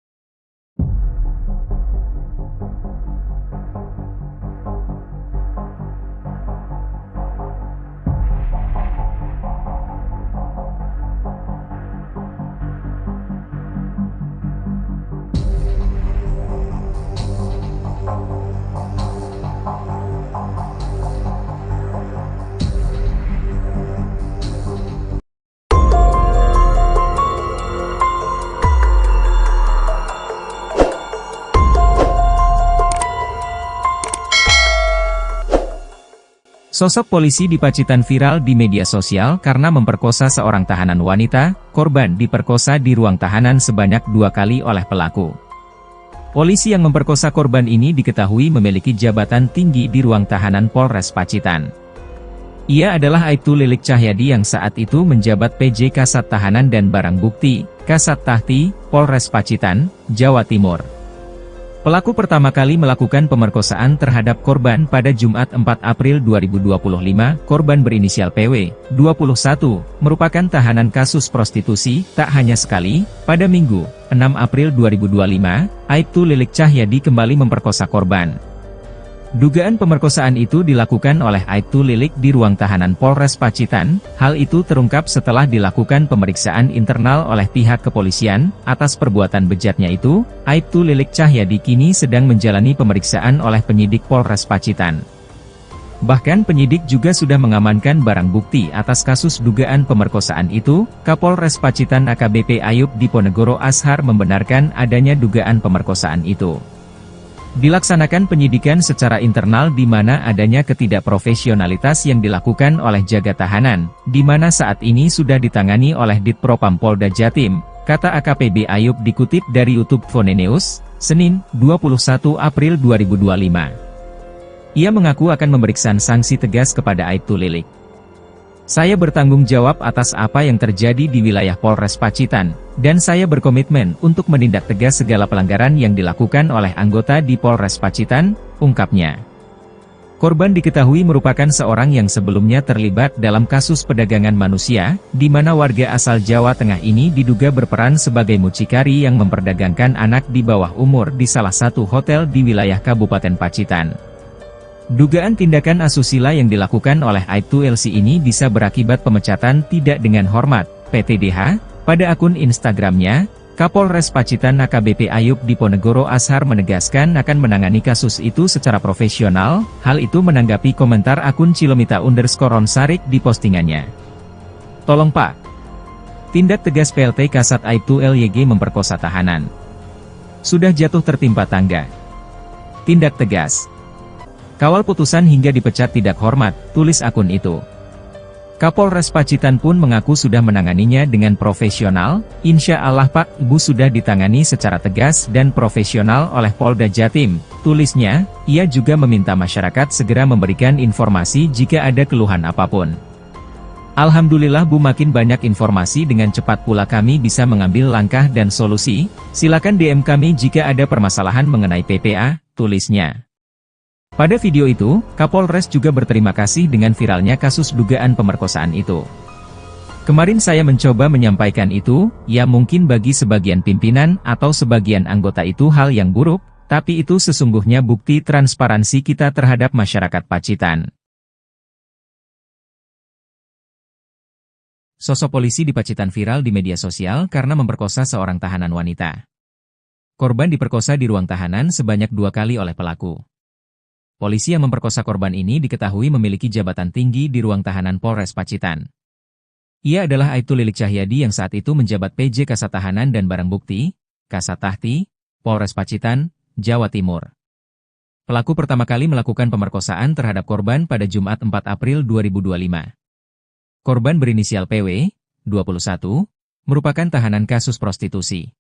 S1: Sosok polisi di Pacitan viral di media sosial karena memperkosa seorang tahanan wanita. Korban diperkosa di ruang tahanan sebanyak 2 kali oleh pelaku. Polisi yang memperkosa korban ini diketahui memiliki jabatan tinggi di ruang tahanan Polres Pacitan. Ia adalah Aibtu Lilik Cahyadi yang saat itu menjabat PJ Kasat Tahanan dan Barang Bukti, Kasat Tahti, Polres Pacitan, Jawa Timur. Pelaku pertama kali melakukan pemerkosaan terhadap korban pada Jumat 4 April 2025. Korban berinisial PW, 21, merupakan tahanan kasus prostitusi. Tak hanya sekali, pada Minggu, 6 April 2025, Aibtu Lilik Cahyadi kembali memperkosa korban. Dugaan pemerkosaan itu dilakukan oleh Aibtu Lilik di ruang tahanan Polres Pacitan. Hal itu terungkap setelah dilakukan pemeriksaan internal oleh pihak kepolisian. Atas perbuatan bejatnya itu, Aibtu Lilik Cahyadi kini sedang menjalani pemeriksaan oleh penyidik Polres Pacitan. Bahkan penyidik juga sudah mengamankan barang bukti atas kasus dugaan pemerkosaan itu. Kapolres Pacitan AKBP Ayub Diponegoro Ashar membenarkan adanya dugaan pemerkosaan itu. Dilaksanakan penyidikan secara internal di mana adanya ketidakprofesionalitas yang dilakukan oleh jaga tahanan, di mana saat ini sudah ditangani oleh Ditpropam Polda Jatim, kata AKPB Ayub dikutip dari YouTube Fonenews, Senin, 21 April 2025. Ia mengaku akan memberikan sanksi tegas kepada Aibtu Lilik. Saya bertanggung jawab atas apa yang terjadi di wilayah Polres Pacitan, dan saya berkomitmen untuk menindak tegas segala pelanggaran yang dilakukan oleh anggota di Polres Pacitan, ungkapnya. Korban diketahui merupakan seorang yang sebelumnya terlibat dalam kasus perdagangan manusia, di mana warga asal Jawa Tengah ini diduga berperan sebagai mucikari yang memperdagangkan anak di bawah umur di salah satu hotel di wilayah Kabupaten Pacitan. Dugaan tindakan asusila yang dilakukan oleh Aibtu LC ini bisa berakibat pemecatan tidak dengan hormat, PTDH. Pada akun Instagramnya, Kapolres Pacitan AKBP Ayub Diponegoro Ashar menegaskan akan menangani kasus itu secara profesional. Hal itu menanggapi komentar akun Cilomita_Ronsarik di postingannya. Tolong Pak. Tindak tegas PLT Kasat Aibtu LYG memperkosa tahanan. Sudah jatuh tertimpa tangga. Tindak tegas. Kawal putusan hingga dipecat tidak hormat, tulis akun itu. Kapolres Pacitan pun mengaku sudah menanganinya dengan profesional. Insya Allah Pak, Ibu sudah ditangani secara tegas dan profesional oleh Polda Jatim, tulisnya. Ia juga meminta masyarakat segera memberikan informasi jika ada keluhan apapun. Alhamdulillah Bu, makin banyak informasi dengan cepat pula kami bisa mengambil langkah dan solusi. Silakan DM kami jika ada permasalahan mengenai PPA, tulisnya. Pada video itu, Kapolres juga berterima kasih dengan viralnya kasus dugaan pemerkosaan itu. Kemarin saya mencoba menyampaikan itu, ya mungkin bagi sebagian pimpinan atau sebagian anggota itu hal yang buruk, tapi itu sesungguhnya bukti transparansi kita terhadap masyarakat Pacitan. Sosok polisi di Pacitan viral di media sosial karena memperkosa seorang tahanan wanita. Korban diperkosa di ruang tahanan sebanyak 2 kali oleh pelaku. Polisi yang memperkosa korban ini diketahui memiliki jabatan tinggi di ruang tahanan Polres Pacitan. Ia adalah Aibtu Lilik Cahyadi yang saat itu menjabat PJ Kasat Tahanan dan Barang Bukti, Kasat Tahti, Polres Pacitan, Jawa Timur. Pelaku pertama kali melakukan pemerkosaan terhadap korban pada Jumat 4 April 2025. Korban berinisial PW, 21, merupakan tahanan kasus prostitusi.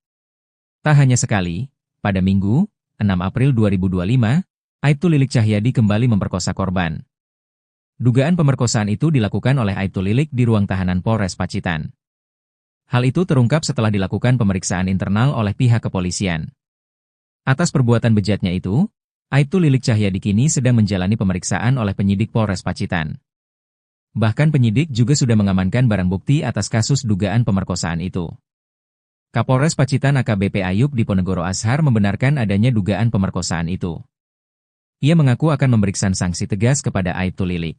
S1: Tak hanya sekali, pada Minggu, 6 April 2025, Aibtu Lilik Cahyadi kembali memperkosa korban. Dugaan pemerkosaan itu dilakukan oleh Aibtu Lilik di ruang tahanan Polres Pacitan. Hal itu terungkap setelah dilakukan pemeriksaan internal oleh pihak kepolisian. Atas perbuatan bejatnya itu, Aibtu Lilik Cahyadi kini sedang menjalani pemeriksaan oleh penyidik Polres Pacitan. Bahkan penyidik juga sudah mengamankan barang bukti atas kasus dugaan pemerkosaan itu. Kapolres Pacitan AKBP Ayub Diponegoro Ashar membenarkan adanya dugaan pemerkosaan itu. Ia mengaku akan memberikan sanksi tegas kepada Aibtu Lilik.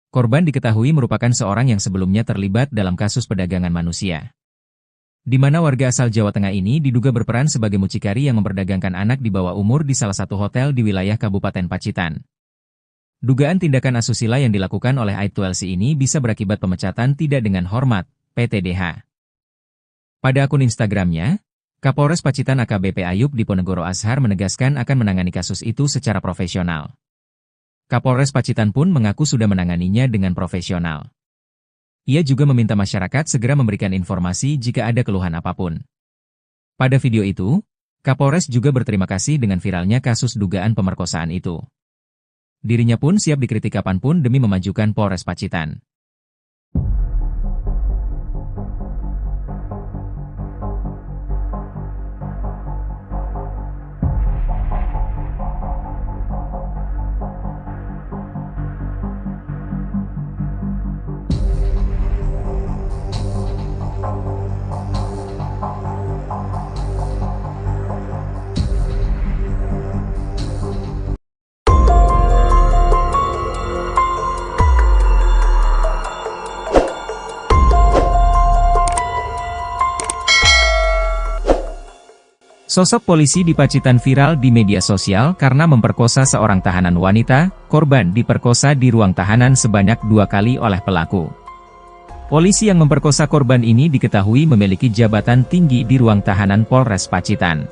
S1: Korban diketahui merupakan seorang yang sebelumnya terlibat dalam kasus perdagangan manusia, di mana warga asal Jawa Tengah ini diduga berperan sebagai mucikari yang memperdagangkan anak di bawah umur di salah satu hotel di wilayah Kabupaten Pacitan. Dugaan tindakan asusila yang dilakukan oleh Aibtu LC ini bisa berakibat pemecatan tidak dengan hormat, PTDH. Pada akun Instagramnya, Kapolres Pacitan AKBP Ayub Diponegoro Ashar menegaskan akan menangani kasus itu secara profesional. Kapolres Pacitan pun mengaku sudah menanganinya dengan profesional. Ia juga meminta masyarakat segera memberikan informasi jika ada keluhan apapun. Pada video itu, Kapolres juga berterima kasih dengan viralnya kasus dugaan pemerkosaan itu. Dirinya pun siap dikritik kapanpun demi memajukan Polres Pacitan. Sosok polisi di Pacitan viral di media sosial karena memperkosa seorang tahanan wanita. Korban diperkosa di ruang tahanan sebanyak 2 kali oleh pelaku. Polisi yang memperkosa korban ini diketahui memiliki jabatan tinggi di ruang tahanan Polres Pacitan.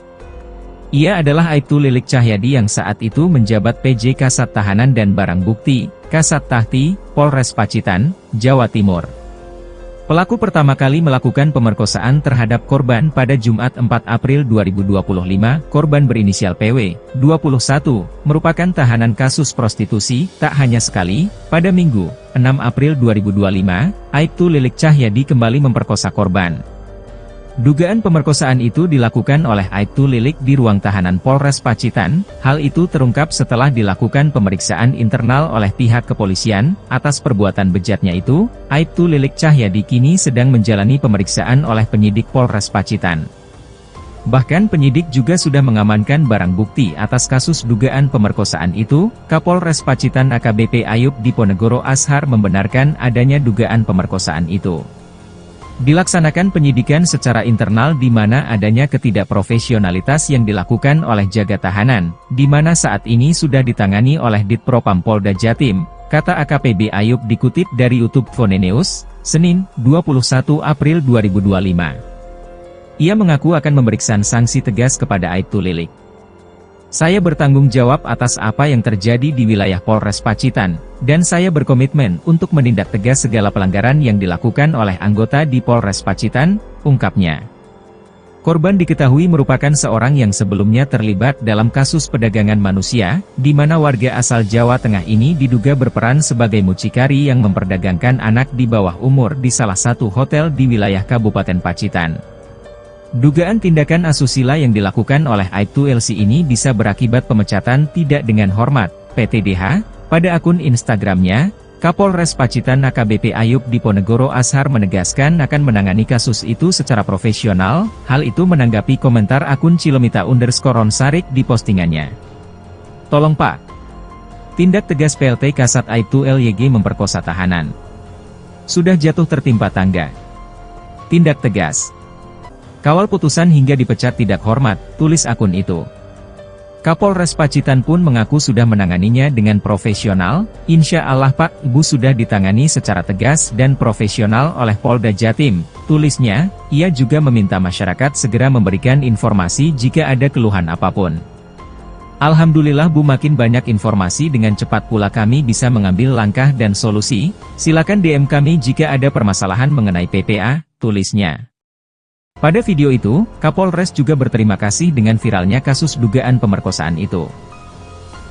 S1: Ia adalah Aibtu Lilik Cahyadi yang saat itu menjabat PJ Kasat Tahanan dan Barang Bukti, Kasat Tahti, Polres Pacitan, Jawa Timur. Pelaku pertama kali melakukan pemerkosaan terhadap korban pada Jumat 4 April 2025. Korban berinisial PW, 21, merupakan tahanan kasus prostitusi. Tak hanya sekali, pada Minggu, 6 April 2025, Aibtu Lilik Cahyadi kembali memperkosa korban. Dugaan pemerkosaan itu dilakukan oleh Aibtu Lilik di ruang tahanan Polres Pacitan. Hal itu terungkap setelah dilakukan pemeriksaan internal oleh pihak kepolisian. Atas perbuatan bejatnya itu, Aibtu Lilik Cahyadi kini sedang menjalani pemeriksaan oleh penyidik Polres Pacitan. Bahkan penyidik juga sudah mengamankan barang bukti atas kasus dugaan pemerkosaan itu. Kapolres Pacitan AKBP Ayub Diponegoro Ashar membenarkan adanya dugaan pemerkosaan itu. Dilaksanakan penyidikan secara internal di mana adanya ketidakprofesionalitas yang dilakukan oleh jaga tahanan, di mana saat ini sudah ditangani oleh Ditpropam Polda Jatim, kata AKPB Ayub dikutip dari YouTube Fonenews, Senin, 21 April 2025. Ia mengaku akan memberikan sanksi tegas kepada Aibtu Lilik. Saya bertanggung jawab atas apa yang terjadi di wilayah Polres Pacitan, dan saya berkomitmen untuk menindak tegas segala pelanggaran yang dilakukan oleh anggota di Polres Pacitan, ungkapnya. Korban diketahui merupakan seorang yang sebelumnya terlibat dalam kasus perdagangan manusia, di mana warga asal Jawa Tengah ini diduga berperan sebagai mucikari yang memperdagangkan anak di bawah umur di salah satu hotel di wilayah Kabupaten Pacitan. Dugaan tindakan asusila yang dilakukan oleh Aibtu LC ini bisa berakibat pemecatan tidak dengan hormat, PTDH. Pada akun Instagramnya, Kapolres Pacitan AKBP Ayub Diponegoro Ashar menegaskan akan menangani kasus itu secara profesional. Hal itu menanggapi komentar akun Cilomita_Onsarik di postingannya. Tolong Pak. Tindak tegas PLT Kasat Aibtu LYG memperkosa tahanan. Sudah jatuh tertimpa tangga. Tindak tegas. Kawal putusan hingga dipecat tidak hormat, tulis akun itu. Kapolres Pacitan pun mengaku sudah menanganinya dengan profesional. Insya Allah Pak, Ibu sudah ditangani secara tegas dan profesional oleh Polda Jatim, tulisnya. Ia juga meminta masyarakat segera memberikan informasi jika ada keluhan apapun. Alhamdulillah Bu, makin banyak informasi dengan cepat pula kami bisa mengambil langkah dan solusi. Silakan DM kami jika ada permasalahan mengenai PPA, tulisnya. Pada video itu, Kapolres juga berterima kasih dengan viralnya kasus dugaan pemerkosaan itu.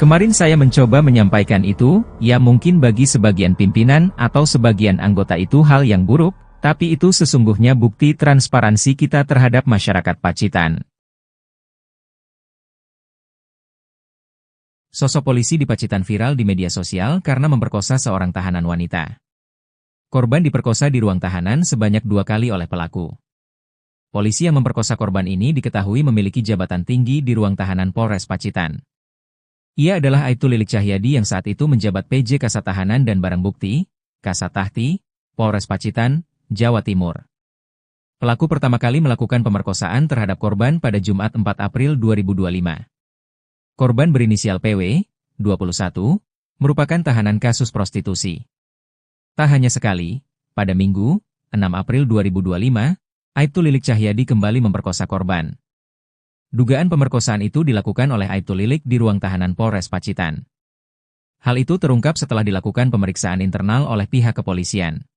S1: Kemarin saya mencoba menyampaikan itu, ya mungkin bagi sebagian pimpinan atau sebagian anggota itu hal yang buruk, tapi itu sesungguhnya bukti transparansi kita terhadap masyarakat Pacitan. Sosok polisi di Pacitan viral di media sosial karena memperkosa seorang tahanan wanita. Korban diperkosa di ruang tahanan sebanyak 2 kali oleh pelaku. Polisi yang memperkosa korban ini diketahui memiliki jabatan tinggi di ruang tahanan Polres Pacitan. Ia adalah Aibtu Lilik Cahyadi yang saat itu menjabat PJ Kasat Tahanan dan Barang Bukti, Kasat Tahti, Polres Pacitan, Jawa Timur. Pelaku pertama kali melakukan pemerkosaan terhadap korban pada Jumat 4 April 2025. Korban berinisial PW, 21, merupakan tahanan kasus prostitusi. Tak hanya sekali, pada Minggu, 6 April 2025, Aibtu Lilik Cahyadi kembali memperkosa korban. Dugaan pemerkosaan itu dilakukan oleh Aibtu Lilik di ruang tahanan Polres Pacitan. Hal itu terungkap setelah dilakukan pemeriksaan internal oleh pihak kepolisian.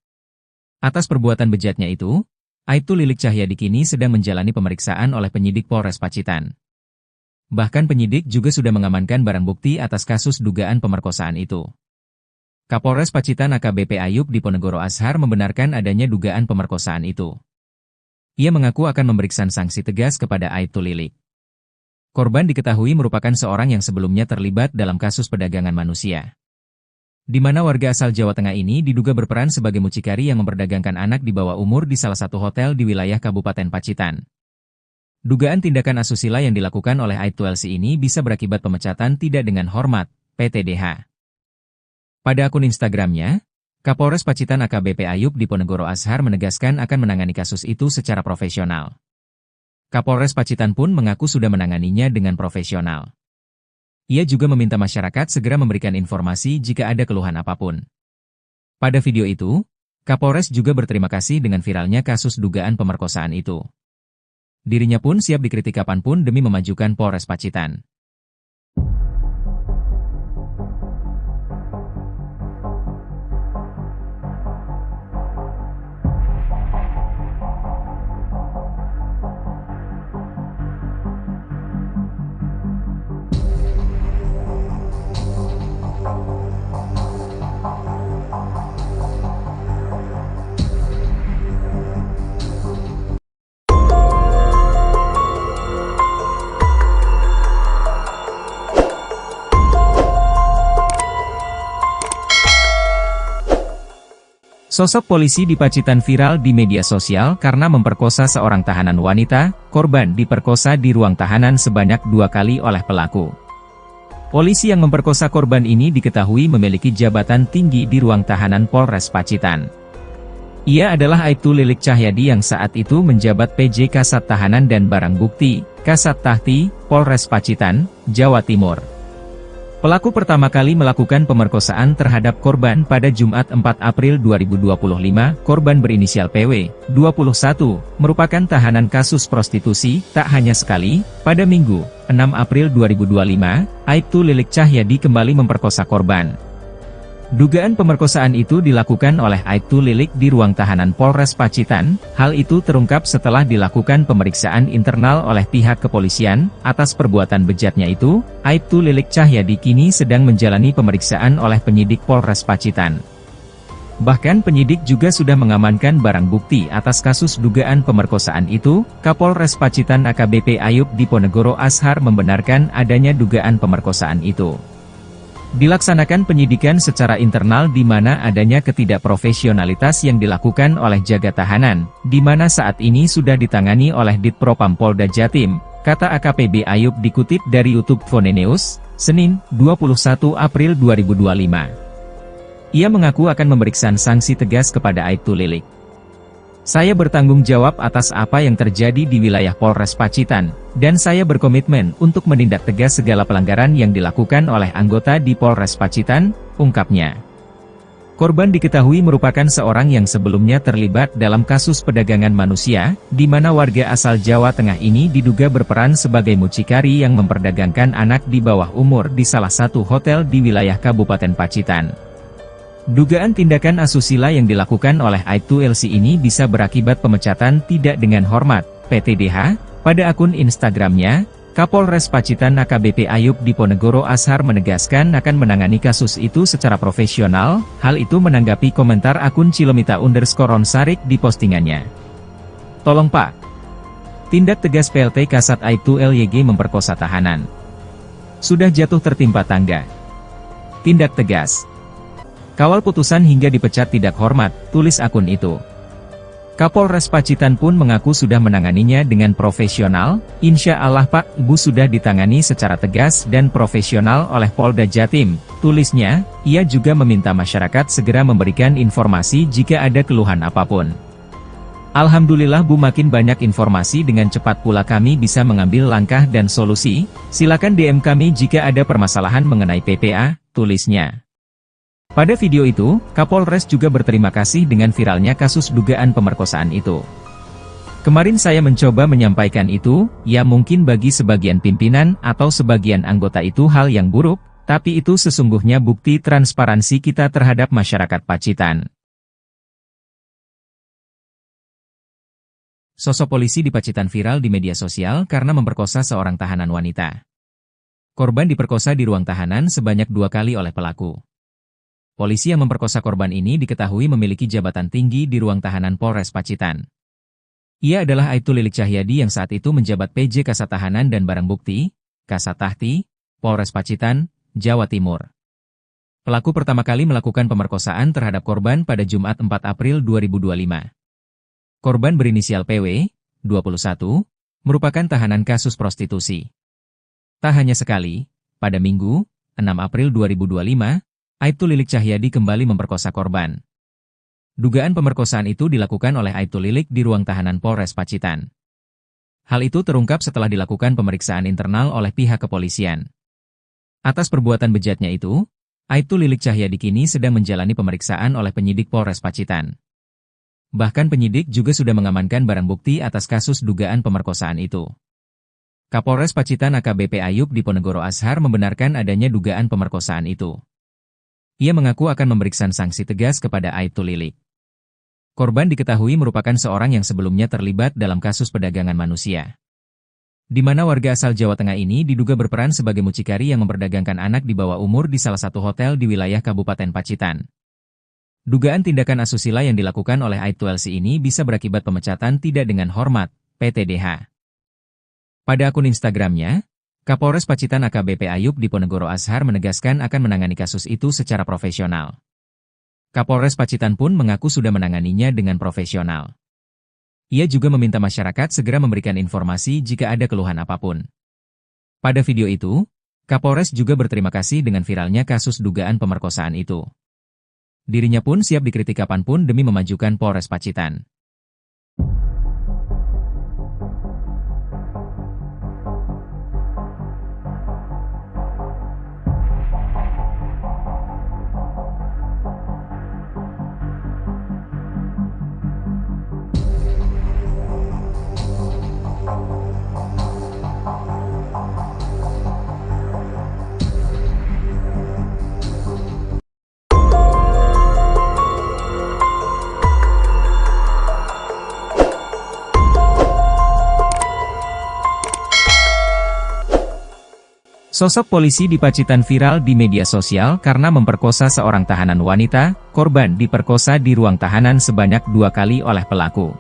S1: Atas perbuatan bejatnya itu, Aibtu Lilik Cahyadi kini sedang menjalani pemeriksaan oleh penyidik Polres Pacitan. Bahkan penyidik juga sudah mengamankan barang bukti atas kasus dugaan pemerkosaan itu. Kapolres Pacitan AKBP Ayub Diponegoro Ashar membenarkan adanya dugaan pemerkosaan itu. Ia mengaku akan memberikan sanksi tegas kepada Aibtu Lilik. Korban diketahui merupakan seorang yang sebelumnya terlibat dalam kasus perdagangan manusia, di mana warga asal Jawa Tengah ini diduga berperan sebagai mucikari yang memperdagangkan anak di bawah umur di salah satu hotel di wilayah Kabupaten Pacitan. Dugaan tindakan asusila yang dilakukan oleh Aibtu LC ini bisa berakibat pemecatan tidak dengan hormat, PTDH. Pada akun Instagramnya, Kapolres Pacitan AKBP Ayub Diponegoro Ashar menegaskan akan menangani kasus itu secara profesional. Kapolres Pacitan pun mengaku sudah menanganinya dengan profesional. Ia juga meminta masyarakat segera memberikan informasi jika ada keluhan apapun. Pada video itu, Kapolres juga berterima kasih dengan viralnya kasus dugaan pemerkosaan itu. Dirinya pun siap dikritik kapanpun demi memajukan Polres Pacitan. Sosok polisi di Pacitan viral di media sosial karena memperkosa seorang tahanan wanita. Korban diperkosa di ruang tahanan sebanyak 2 kali oleh pelaku. Polisi yang memperkosa korban ini diketahui memiliki jabatan tinggi di ruang tahanan Polres Pacitan. Ia adalah Aibtu Lilik Cahyadi yang saat itu menjabat PJ Kasat Tahanan dan Barang Bukti, Kasat Tahti, Polres Pacitan, Jawa Timur. Pelaku pertama kali melakukan pemerkosaan terhadap korban pada Jumat 4 April 2025. Korban berinisial PW, 21, merupakan tahanan kasus prostitusi. Tak hanya sekali, pada Minggu, 6 April 2025, Aibtu Lilik Cahyadi kembali memperkosa korban. Dugaan pemerkosaan itu dilakukan oleh Aibtu Lilik di ruang tahanan Polres Pacitan. Hal itu terungkap setelah dilakukan pemeriksaan internal oleh pihak kepolisian. Atas perbuatan bejatnya itu, Aibtu Lilik Cahyadi kini sedang menjalani pemeriksaan oleh penyidik Polres Pacitan. Bahkan penyidik juga sudah mengamankan barang bukti atas kasus dugaan pemerkosaan itu. Kapolres Pacitan AKBP Ayub Diponegoro Ashar membenarkan adanya dugaan pemerkosaan itu. Dilaksanakan penyidikan secara internal di mana adanya ketidakprofesionalitas yang dilakukan oleh jaga tahanan, di mana saat ini sudah ditangani oleh Ditpropam Polda Jatim, kata AKPB Ayub dikutip dari YouTube Fonenews, Senin, 21 April 2025. Ia mengaku akan memberikan sanksi tegas kepada Aibtu Lilik. Saya bertanggung jawab atas apa yang terjadi di wilayah Polres Pacitan, dan saya berkomitmen untuk menindak tegas segala pelanggaran yang dilakukan oleh anggota di Polres Pacitan, ungkapnya. Korban diketahui merupakan seorang yang sebelumnya terlibat dalam kasus perdagangan manusia, di mana warga asal Jawa Tengah ini diduga berperan sebagai mucikari yang memperdagangkan anak di bawah umur di salah satu hotel di wilayah Kabupaten Pacitan. Dugaan tindakan asusila yang dilakukan oleh Aibtu LC ini bisa berakibat pemecatan tidak dengan hormat, PTDH. Pada akun Instagramnya, Kapolres Pacitan AKBP Ayub Diponegoro Ashar menegaskan akan menangani kasus itu secara profesional. Hal itu menanggapi komentar akun Cilomita_Ronsarik di postingannya. Tolong Pak. Tindak tegas PLT Kasat Aibtu LYG memperkosa tahanan. Sudah jatuh tertimpa tangga. Tindak tegas. Kawal putusan hingga dipecat tidak hormat, tulis akun itu. Kapolres Pacitan pun mengaku sudah menanganinya dengan profesional. Insya Allah Pak, Ibu sudah ditangani secara tegas dan profesional oleh Polda Jatim, tulisnya. Ia juga meminta masyarakat segera memberikan informasi jika ada keluhan apapun. Alhamdulillah Bu, makin banyak informasi dengan cepat pula kami bisa mengambil langkah dan solusi. Silakan DM kami jika ada permasalahan mengenai PPA, tulisnya. Pada video itu, Kapolres juga berterima kasih dengan viralnya kasus dugaan pemerkosaan itu. Kemarin saya mencoba menyampaikan itu, ya mungkin bagi sebagian pimpinan atau sebagian anggota itu hal yang buruk, tapi itu sesungguhnya bukti transparansi kita terhadap masyarakat Pacitan. Sosok polisi di Pacitan viral di media sosial karena memperkosa seorang tahanan wanita. Korban diperkosa di ruang tahanan sebanyak 2 kali oleh pelaku. Polisi yang memperkosa korban ini diketahui memiliki jabatan tinggi di ruang tahanan Polres Pacitan. Ia adalah Aibtu Lilik Cahyadi yang saat itu menjabat PJ Kasat Tahanan dan Barang Bukti, Kasat Tahti, Polres Pacitan, Jawa Timur. Pelaku pertama kali melakukan pemerkosaan terhadap korban pada Jumat 4 April 2025. Korban berinisial PW, 21, merupakan tahanan kasus prostitusi. Tak hanya sekali, pada Minggu, 6 April 2025, Aibtu Lilik Cahyadi kembali memperkosa korban. Dugaan pemerkosaan itu dilakukan oleh Aibtu Lilik di ruang tahanan Polres Pacitan. Hal itu terungkap setelah dilakukan pemeriksaan internal oleh pihak kepolisian. Atas perbuatan bejatnya itu, Aibtu Lilik Cahyadi kini sedang menjalani pemeriksaan oleh penyidik Polres Pacitan. Bahkan penyidik juga sudah mengamankan barang bukti atas kasus dugaan pemerkosaan itu. Kapolres Pacitan AKBP Ayub Diponegoro Ashar membenarkan adanya dugaan pemerkosaan itu. Ia mengaku akan memberikan sanksi tegas kepada Aibtu Lilik. Korban diketahui merupakan seorang yang sebelumnya terlibat dalam kasus perdagangan manusia. Di mana warga asal Jawa Tengah ini diduga berperan sebagai mucikari yang memperdagangkan anak di bawah umur di salah satu hotel di wilayah Kabupaten Pacitan. Dugaan tindakan asusila yang dilakukan oleh Aibtu LC ini bisa berakibat pemecatan tidak dengan hormat, PTDH. Pada akun Instagramnya, Kapolres Pacitan AKBP Ayub Diponegoro Ashar menegaskan akan menangani kasus itu secara profesional. Kapolres Pacitan pun mengaku sudah menanganinya dengan profesional. Ia juga meminta masyarakat segera memberikan informasi jika ada keluhan apapun. Pada video itu, Kapolres juga berterima kasih dengan viralnya kasus dugaan pemerkosaan itu. Dirinya pun siap dikritik kapanpun demi memajukan Polres Pacitan. Sosok polisi di Pacitan viral di media sosial karena memperkosa seorang tahanan wanita. Korban diperkosa di ruang tahanan sebanyak 2 kali oleh pelaku.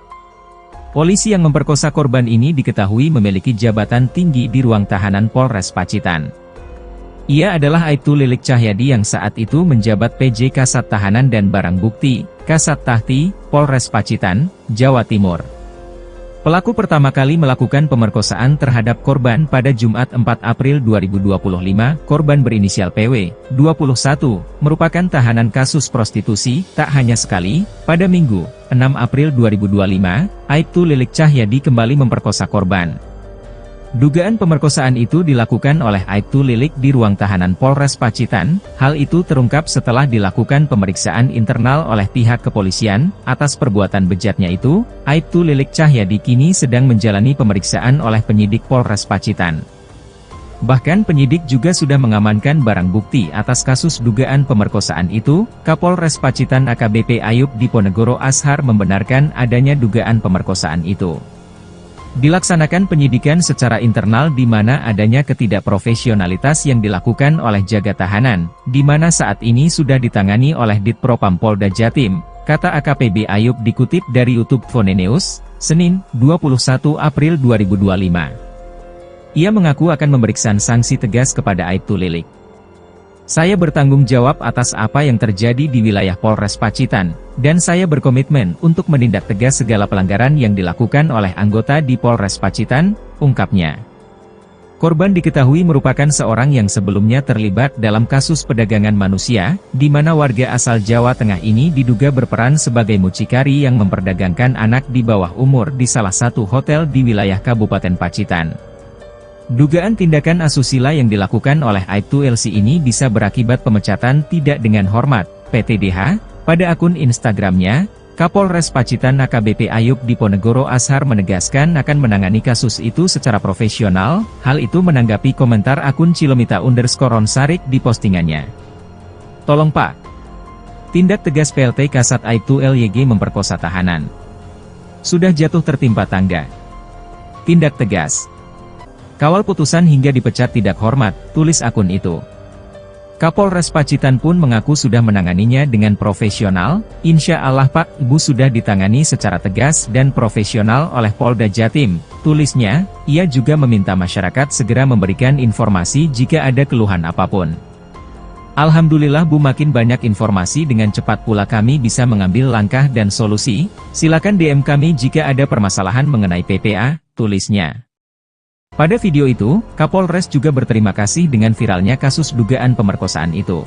S1: Polisi yang memperkosa korban ini diketahui memiliki jabatan tinggi di ruang tahanan Polres Pacitan. Ia adalah Aibtu Lilik Cahyadi yang saat itu menjabat PJ Kasat Tahanan dan Barang Bukti, Kasat Tahti, Polres Pacitan, Jawa Timur. Pelaku pertama kali melakukan pemerkosaan terhadap korban pada Jumat 4 April 2025. Korban berinisial PW, 21, merupakan tahanan kasus prostitusi. Tak hanya sekali, pada Minggu, 6 April 2025, Aibtu Lilik Cahyadi kembali memperkosa korban. Dugaan pemerkosaan itu dilakukan oleh Aibtu Lilik di ruang tahanan Polres Pacitan. Hal itu terungkap setelah dilakukan pemeriksaan internal oleh pihak kepolisian. Atas perbuatan bejatnya itu, Aibtu Lilik Cahyadi kini sedang menjalani pemeriksaan oleh penyidik Polres Pacitan. Bahkan penyidik juga sudah mengamankan barang bukti atas kasus dugaan pemerkosaan itu. Kapolres Pacitan AKBP Ayub Diponegoro Ashar membenarkan adanya dugaan pemerkosaan itu. Dilaksanakan penyidikan secara internal di mana adanya ketidakprofesionalitas yang dilakukan oleh jaga tahanan, di mana saat ini sudah ditangani oleh Ditpropam Polda Jatim, kata AKPB Ayub dikutip dari YouTube Fonenews, Senin, 21 April 2025. Ia mengaku akan memberikan sanksi tegas kepada Aibtu Lilik. Saya bertanggung jawab atas apa yang terjadi di wilayah Polres Pacitan, dan saya berkomitmen untuk menindak tegas segala pelanggaran yang dilakukan oleh anggota di Polres Pacitan, ungkapnya. Korban diketahui merupakan seorang yang sebelumnya terlibat dalam kasus perdagangan manusia, di mana warga asal Jawa Tengah ini diduga berperan sebagai mucikari yang memperdagangkan anak di bawah umur di salah satu hotel di wilayah Kabupaten Pacitan. Dugaan tindakan asusila yang dilakukan oleh Aibtu LC ini bisa berakibat pemecatan tidak dengan hormat, PTDH, pada akun Instagramnya. Kapolres Pacitan AKBP Ayub Diponegoro Ashar menegaskan akan menangani kasus itu secara profesional. Hal itu menanggapi komentar akun Cilomita_Ronsarik di postingannya. Tolong Pak. Tindak tegas PLT Kasat Aibtu LYG memperkosa tahanan. Sudah jatuh tertimpa tangga. Tindak tegas. Kawal putusan hingga dipecat tidak hormat, tulis akun itu. Kapolres Pacitan pun mengaku sudah menanganinya dengan profesional. Insya Allah Pak, Ibu sudah ditangani secara tegas dan profesional oleh Polda Jatim, tulisnya. Ia juga meminta masyarakat segera memberikan informasi jika ada keluhan apapun. Alhamdulillah Bu, makin banyak informasi dengan cepat pula kami bisa mengambil langkah dan solusi. Silakan DM kami jika ada permasalahan mengenai PPA, tulisnya. Pada video itu, Kapolres juga berterima kasih dengan viralnya kasus dugaan pemerkosaan itu.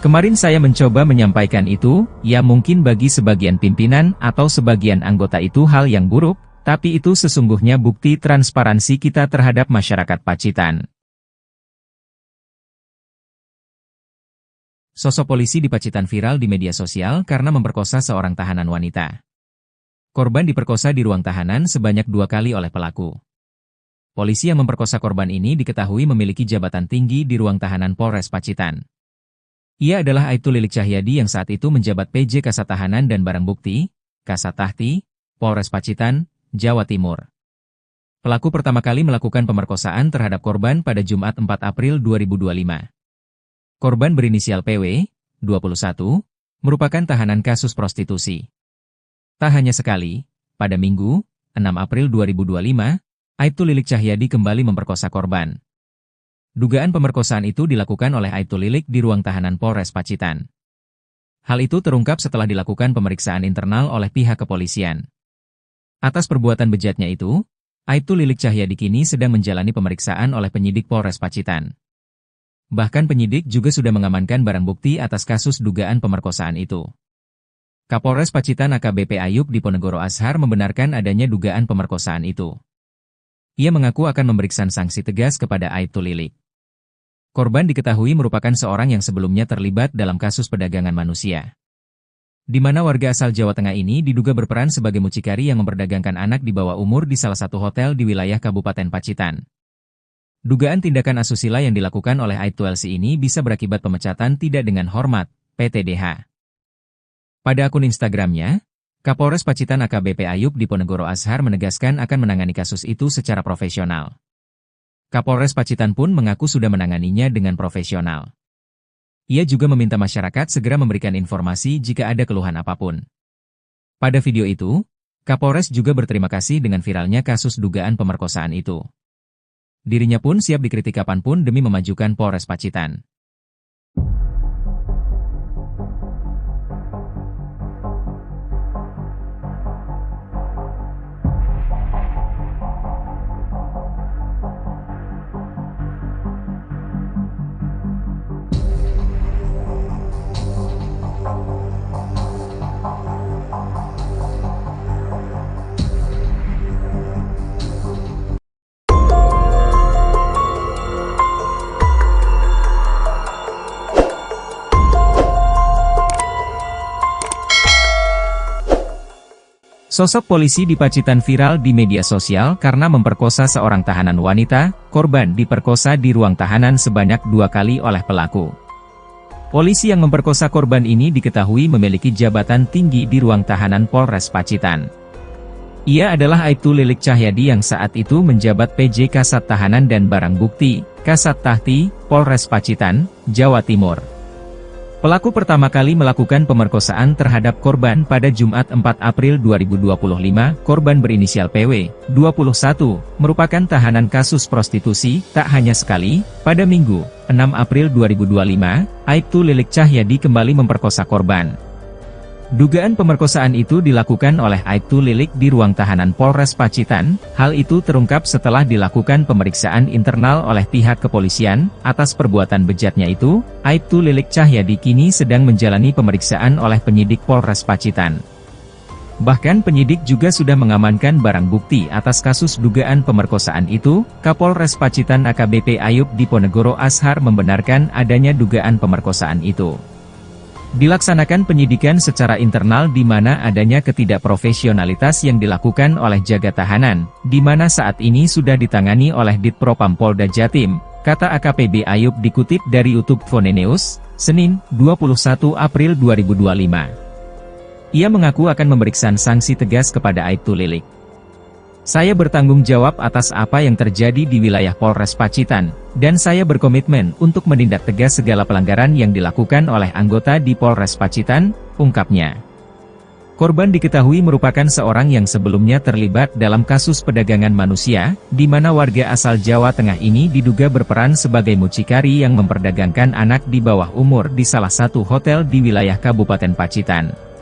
S1: Kemarin saya mencoba menyampaikan itu, ya mungkin bagi sebagian pimpinan atau sebagian anggota itu hal yang buruk, tapi itu sesungguhnya bukti transparansi kita terhadap masyarakat Pacitan. Sosok polisi di Pacitan viral di media sosial karena memperkosa seorang tahanan wanita. Korban diperkosa di ruang tahanan sebanyak 2 kali oleh pelaku. Polisi yang memperkosa korban ini diketahui memiliki jabatan tinggi di ruang tahanan Polres Pacitan. Ia adalah Aibtu Lilik Cahyadi yang saat itu menjabat PJ Kasat Tahanan dan Barang Bukti, Kasat Tahti, Polres Pacitan, Jawa Timur. Pelaku pertama kali melakukan pemerkosaan terhadap korban pada Jumat 4 April 2025. Korban berinisial PW, 21, merupakan tahanan kasus prostitusi. Tak hanya sekali, pada Minggu, 6 April 2025, Aibtu Lilik Cahyadi kembali memperkosa korban. Dugaan pemerkosaan itu dilakukan oleh Aibtu Lilik di ruang tahanan Polres Pacitan. Hal itu terungkap setelah dilakukan pemeriksaan internal oleh pihak kepolisian. Atas perbuatan bejatnya itu, Aibtu Lilik Cahyadi kini sedang menjalani pemeriksaan oleh penyidik Polres Pacitan. Bahkan penyidik juga sudah mengamankan barang bukti atas kasus dugaan pemerkosaan itu. Kapolres Pacitan AKBP Ayub Diponegoro Ashar membenarkan adanya dugaan pemerkosaan itu. Ia mengaku akan memberikan sanksi tegas kepada Aibtu Lilik. Korban diketahui merupakan seorang yang sebelumnya terlibat dalam kasus perdagangan manusia, di mana warga asal Jawa Tengah ini diduga berperan sebagai mucikari yang memperdagangkan anak di bawah umur di salah satu hotel di wilayah Kabupaten Pacitan. Dugaan tindakan asusila yang dilakukan oleh Aibtu LC ini bisa berakibat pemecatan tidak dengan hormat, PTDH. Pada akun Instagramnya, Kapolres Pacitan AKBP Ayub Diponegoro Ashar menegaskan akan menangani kasus itu secara profesional. Kapolres Pacitan pun mengaku sudah menanganinya dengan profesional. Ia juga meminta masyarakat segera memberikan informasi jika ada keluhan apapun. Pada video itu, Kapolres juga berterima kasih dengan viralnya kasus dugaan pemerkosaan itu. Dirinya pun siap dikritik kapanpun demi memajukan Polres Pacitan. Sosok polisi di Pacitan viral di media sosial karena memperkosa seorang tahanan wanita. Korban diperkosa di ruang tahanan sebanyak 2 kali oleh pelaku. Polisi yang memperkosa korban ini diketahui memiliki jabatan tinggi di ruang tahanan Polres Pacitan. Ia adalah Aibtu Lilik Cahyadi yang saat itu menjabat PJ Kasat Tahanan dan Barang Bukti, Kasat Tahti, Polres Pacitan, Jawa Timur. Pelaku pertama kali melakukan pemerkosaan terhadap korban pada Jumat 4 April 2025. Korban berinisial PW, 21, merupakan tahanan kasus prostitusi, tak hanya sekali. Pada Minggu, 6 April 2025, Aibtu Lilik Cahyadi kembali memperkosa korban. Dugaan pemerkosaan itu dilakukan oleh Aibtu Lilik di ruang tahanan Polres Pacitan. Hal itu terungkap setelah dilakukan pemeriksaan internal oleh pihak kepolisian. Atas perbuatan bejatnya itu, Aibtu Lilik Cahyadi kini sedang menjalani pemeriksaan oleh penyidik Polres Pacitan. Bahkan penyidik juga sudah mengamankan barang bukti atas kasus dugaan pemerkosaan itu. Kapolres Pacitan AKBP Ayub Diponegoro Ashar membenarkan adanya dugaan pemerkosaan itu. Dilaksanakan penyidikan secara internal di mana adanya ketidakprofesionalitas yang dilakukan oleh jaga tahanan, di mana saat ini sudah ditangani oleh Ditpropam Polda Jatim, kata AKPB Ayub dikutip dari YouTube Fonenews, Senin, 21 April 2025. Ia mengaku akan memberikan sanksi tegas kepada Aibtu Lilik. Saya bertanggung jawab atas apa yang terjadi di wilayah Polres Pacitan, dan saya berkomitmen untuk menindak tegas segala pelanggaran yang dilakukan oleh anggota di Polres Pacitan, ungkapnya. Korban diketahui merupakan seorang yang sebelumnya terlibat dalam kasus perdagangan manusia, di mana warga asal Jawa Tengah ini diduga berperan sebagai mucikari yang memperdagangkan anak di bawah umur di salah satu hotel di wilayah Kabupaten Pacitan.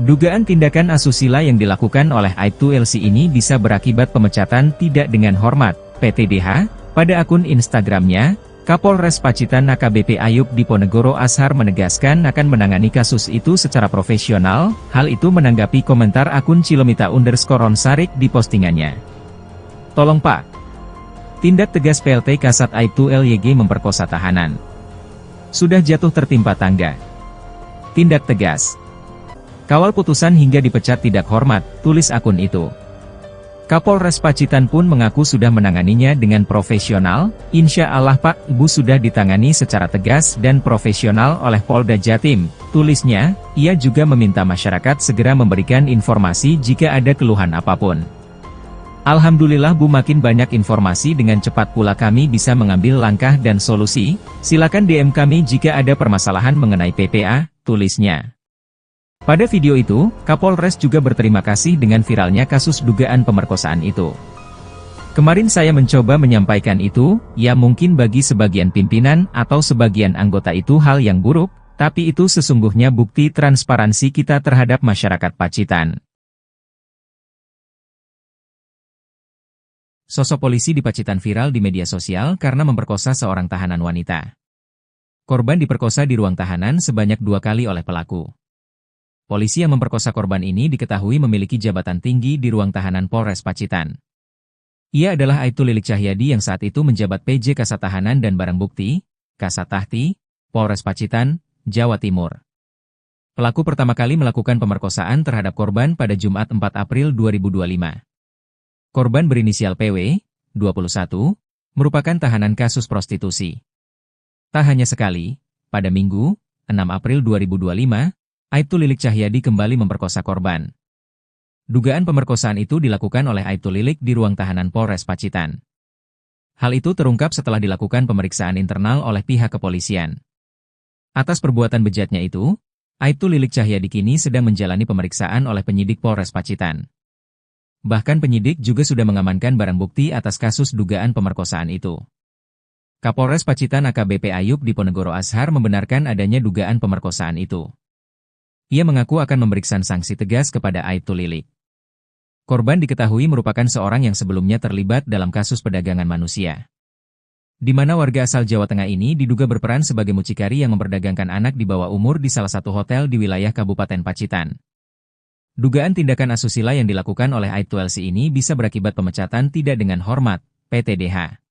S1: Dugaan tindakan asusila yang dilakukan oleh Aibtu LC ini bisa berakibat pemecatan tidak dengan hormat, PTDH. Pada akun Instagramnya, Kapolres Pacitan AKBP Ayub Diponegoro Ashar menegaskan akan menangani kasus itu secara profesional. Hal itu menanggapi komentar akun Cilomita_Sarik di postingannya. Tolong Pak. Tindak tegas PLT Kasat Aibtu LYG memperkosa tahanan. Sudah jatuh tertimpa tangga. Tindak tegas. Kawal putusan hingga dipecat tidak hormat, tulis akun itu. Kapolres Pacitan pun mengaku sudah menanganinya dengan profesional. Insya Allah Pak, Ibu sudah ditangani secara tegas dan profesional oleh Polda Jatim, tulisnya. Ia juga meminta masyarakat segera memberikan informasi jika ada keluhan apapun. Alhamdulillah Bu, makin banyak informasi dengan cepat pula kami bisa mengambil langkah dan solusi. Silakan DM kami jika ada permasalahan mengenai PPA, tulisnya. Pada video itu, Kapolres juga berterima kasih dengan viralnya kasus dugaan pemerkosaan itu. Kemarin saya mencoba menyampaikan itu, ya mungkin bagi sebagian pimpinan atau sebagian anggota itu hal yang buruk, tapi itu sesungguhnya bukti transparansi kita terhadap masyarakat Pacitan. Sosok polisi di Pacitan viral di media sosial karena memperkosa seorang tahanan wanita. Korban diperkosa di ruang tahanan sebanyak 2 kali oleh pelaku. Polisi yang memperkosa korban ini diketahui memiliki jabatan tinggi di ruang tahanan Polres Pacitan. Ia adalah Aibtu Lilik Cahyadi yang saat itu menjabat PJ Kasat Tahanan dan Barang Bukti, Kasat Tahti, Polres Pacitan, Jawa Timur. Pelaku pertama kali melakukan pemerkosaan terhadap korban pada Jumat 4 April 2025. Korban berinisial PW, 21, merupakan tahanan kasus prostitusi. Tak hanya sekali, pada Minggu, 6 April 2025, Aibtu Lilik Cahyadi kembali memperkosa korban. Dugaan pemerkosaan itu dilakukan oleh Aibtu Lilik di ruang tahanan Polres Pacitan. Hal itu terungkap setelah dilakukan pemeriksaan internal oleh pihak kepolisian. Atas perbuatan bejatnya itu, Aibtu Lilik Cahyadi kini sedang menjalani pemeriksaan oleh penyidik Polres Pacitan. Bahkan penyidik juga sudah mengamankan barang bukti atas kasus dugaan pemerkosaan itu. Kapolres Pacitan AKBP Ayub Diponegoro Ashar membenarkan adanya dugaan pemerkosaan itu. Ia mengaku akan memberikan sanksi tegas kepada Aibtu Lilik. Korban diketahui merupakan seorang yang sebelumnya terlibat dalam kasus perdagangan manusia, di mana warga asal Jawa Tengah ini diduga berperan sebagai mucikari yang memperdagangkan anak di bawah umur di salah satu hotel di wilayah Kabupaten Pacitan. Dugaan tindakan asusila yang dilakukan oleh Aibtu LC ini bisa berakibat pemecatan tidak dengan hormat, PTDH.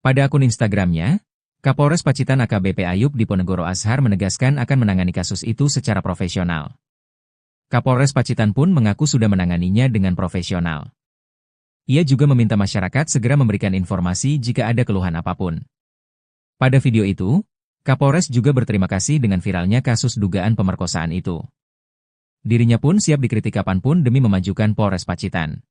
S1: Pada akun Instagramnya, Kapolres Pacitan AKBP Ayub Diponegoro Ashar menegaskan akan menangani kasus itu secara profesional. Kapolres Pacitan pun mengaku sudah menanganinya dengan profesional. Ia juga meminta masyarakat segera memberikan informasi jika ada keluhan apapun. Pada video itu, Kapolres juga berterima kasih dengan viralnya kasus dugaan pemerkosaan itu. Dirinya pun siap dikritik kapanpun demi memajukan Polres Pacitan.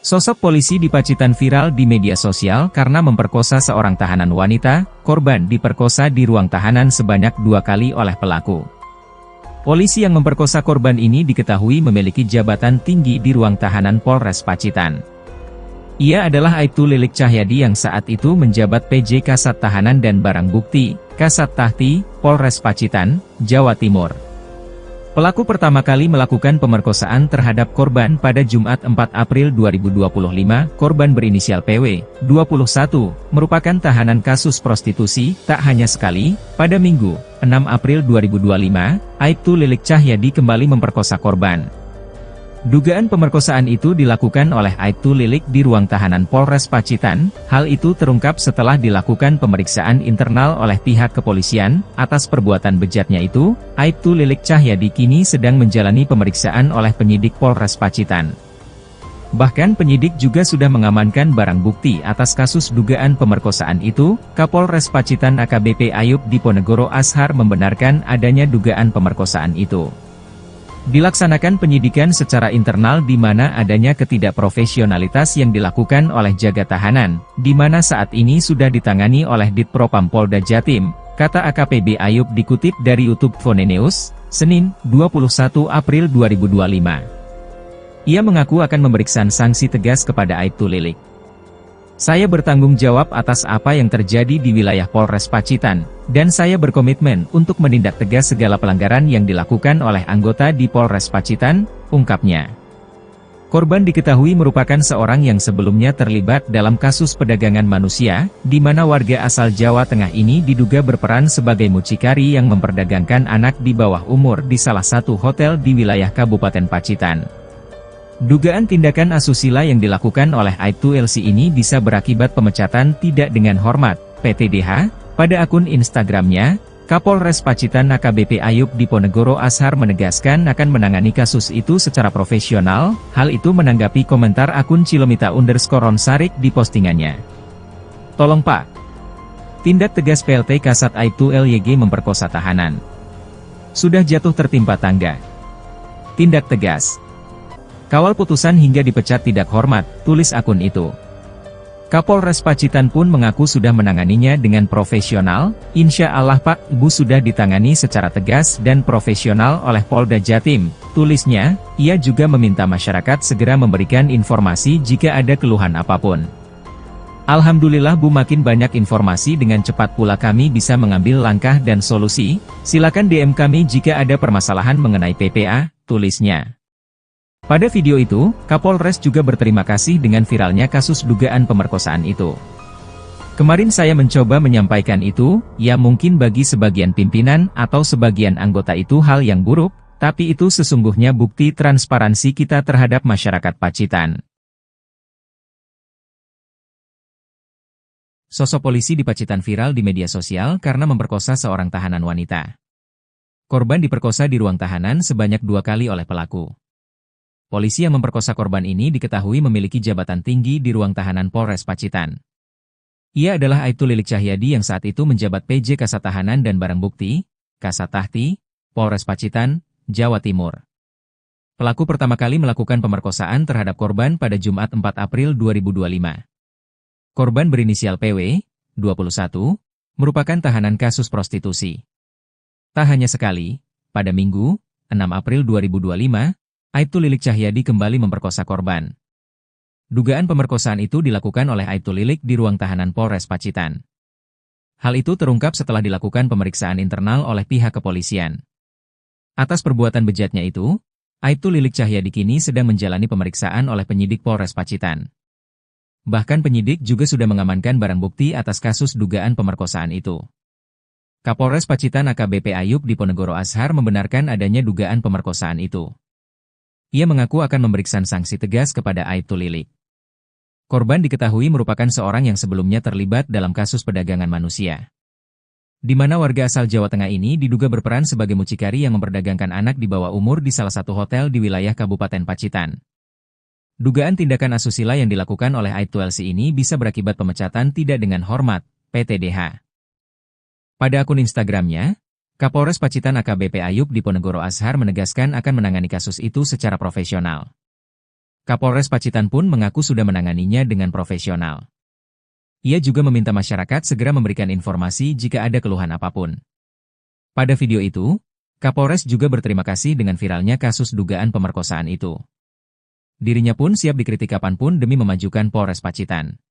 S1: Sosok polisi di Pacitan viral di media sosial karena memperkosa seorang tahanan wanita. Korban diperkosa di ruang tahanan sebanyak 2 kali oleh pelaku. Polisi yang memperkosa korban ini diketahui memiliki jabatan tinggi di ruang tahanan Polres Pacitan. Ia adalah Aibtu Lilik Cahyadi yang saat itu menjabat PJ Kasat Tahanan dan Barang Bukti, Kasat Tahti, Polres Pacitan, Jawa Timur. Pelaku pertama kali melakukan pemerkosaan terhadap korban pada Jumat 4 April 2025. Korban berinisial PW, 21, merupakan tahanan kasus prostitusi. Tak hanya sekali, pada Minggu, 6 April 2025, Aibtu Lilik Cahyadi kembali memperkosa korban. Dugaan pemerkosaan itu dilakukan oleh Aibtu Lilik di ruang tahanan Polres Pacitan. Hal itu terungkap setelah dilakukan pemeriksaan internal oleh pihak kepolisian. Atas perbuatan bejatnya itu, Aibtu Lilik Cahyadi kini sedang menjalani pemeriksaan oleh penyidik Polres Pacitan. Bahkan penyidik juga sudah mengamankan barang bukti atas kasus dugaan pemerkosaan itu. Kapolres Pacitan AKBP Ayub Diponegoro Ashar membenarkan adanya dugaan pemerkosaan itu. Dilaksanakan penyidikan secara internal di mana adanya ketidakprofesionalitas yang dilakukan oleh jaga tahanan, di mana saat ini sudah ditangani oleh Ditpropam Polda Jatim, kata AKPB Ayub dikutip dari YouTube Fonenews, Senin, 21 April 2025. Ia mengaku akan memberikan sanksi tegas kepada Aibtu Lilik. Saya bertanggung jawab atas apa yang terjadi di wilayah Polres Pacitan, dan saya berkomitmen untuk menindak tegas segala pelanggaran yang dilakukan oleh anggota di Polres Pacitan, ungkapnya. Korban diketahui merupakan seorang yang sebelumnya terlibat dalam kasus perdagangan manusia, di mana warga asal Jawa Tengah ini diduga berperan sebagai mucikari yang memperdagangkan anak di bawah umur di salah satu hotel di wilayah Kabupaten Pacitan. Dugaan tindakan asusila yang dilakukan oleh Aibtu LC ini bisa berakibat pemecatan tidak dengan hormat, PTDH. Pada akun Instagramnya, Kapolres Pacitan AKBP Ayub Diponegoro Ashar menegaskan akan menangani kasus itu secara profesional. Hal itu menanggapi komentar akun Cilomita_Ronsarik di postingannya. Tolong Pak. Tindak tegas PLT Kasat Aibtu LYG memperkosa tahanan. Sudah jatuh tertimpa tangga. Tindak tegas. Kawal putusan hingga dipecat tidak hormat, tulis akun itu. Kapolres Pacitan pun mengaku sudah menanganinya dengan profesional. Insya Allah Pak, Ibu sudah ditangani secara tegas dan profesional oleh Polda Jatim, tulisnya. Ia juga meminta masyarakat segera memberikan informasi jika ada keluhan apapun. Alhamdulillah Bu, makin banyak informasi dengan cepat pula kami bisa mengambil langkah dan solusi. Silakan DM kami jika ada permasalahan mengenai PPA, tulisnya. Pada video itu, Kapolres juga berterima kasih dengan viralnya kasus dugaan pemerkosaan itu. Kemarin saya mencoba menyampaikan itu, ya mungkin bagi sebagian pimpinan atau sebagian anggota itu hal yang buruk, tapi itu sesungguhnya bukti transparansi kita terhadap masyarakat Pacitan. Sosok polisi di Pacitan viral di media sosial karena memperkosa seorang tahanan wanita. Korban diperkosa di ruang tahanan sebanyak 2 kali oleh pelaku. Polisi yang memperkosa korban ini diketahui memiliki jabatan tinggi di ruang tahanan Polres Pacitan. Ia adalah Aibtu Lilik Cahyadi yang saat itu menjabat PJ Kasat Tahanan dan Barang Bukti, Kasat Tahti, Polres Pacitan, Jawa Timur. Pelaku pertama kali melakukan pemerkosaan terhadap korban pada Jumat 4 April 2025. Korban berinisial PW, 21, merupakan tahanan kasus prostitusi. Tak hanya sekali, pada Minggu, 6 April 2025, Aibtu Lilik Cahyadi kembali memperkosa korban. Dugaan pemerkosaan itu dilakukan oleh Aibtu Lilik di ruang tahanan Polres Pacitan. Hal itu terungkap setelah dilakukan pemeriksaan internal oleh pihak kepolisian. Atas perbuatan bejatnya itu, Aibtu Lilik Cahyadi kini sedang menjalani pemeriksaan oleh penyidik Polres Pacitan. Bahkan penyidik juga sudah mengamankan barang bukti atas kasus dugaan pemerkosaan itu. Kapolres Pacitan AKBP Ayub Diponegoro Ashar membenarkan adanya dugaan pemerkosaan itu. Ia mengaku akan memberikan sanksi tegas kepada Aibtu Lilik. Korban diketahui merupakan seorang yang sebelumnya terlibat dalam kasus perdagangan manusia, di mana warga asal Jawa Tengah ini diduga berperan sebagai mucikari yang memperdagangkan anak di bawah umur di salah satu hotel di wilayah Kabupaten Pacitan. Dugaan tindakan asusila yang dilakukan oleh Aibtu LC ini bisa berakibat pemecatan tidak dengan hormat, PTDH. Pada akun Instagramnya, Kapolres Pacitan AKBP Ayub Diponegoro Ashar menegaskan akan menangani kasus itu secara profesional. Kapolres Pacitan pun mengaku sudah menanganinya dengan profesional. Ia juga meminta masyarakat segera memberikan informasi jika ada keluhan apapun. Pada video itu, Kapolres juga berterima kasih dengan viralnya kasus dugaan pemerkosaan itu. Dirinya pun siap dikritik kapanpun demi memajukan Polres Pacitan.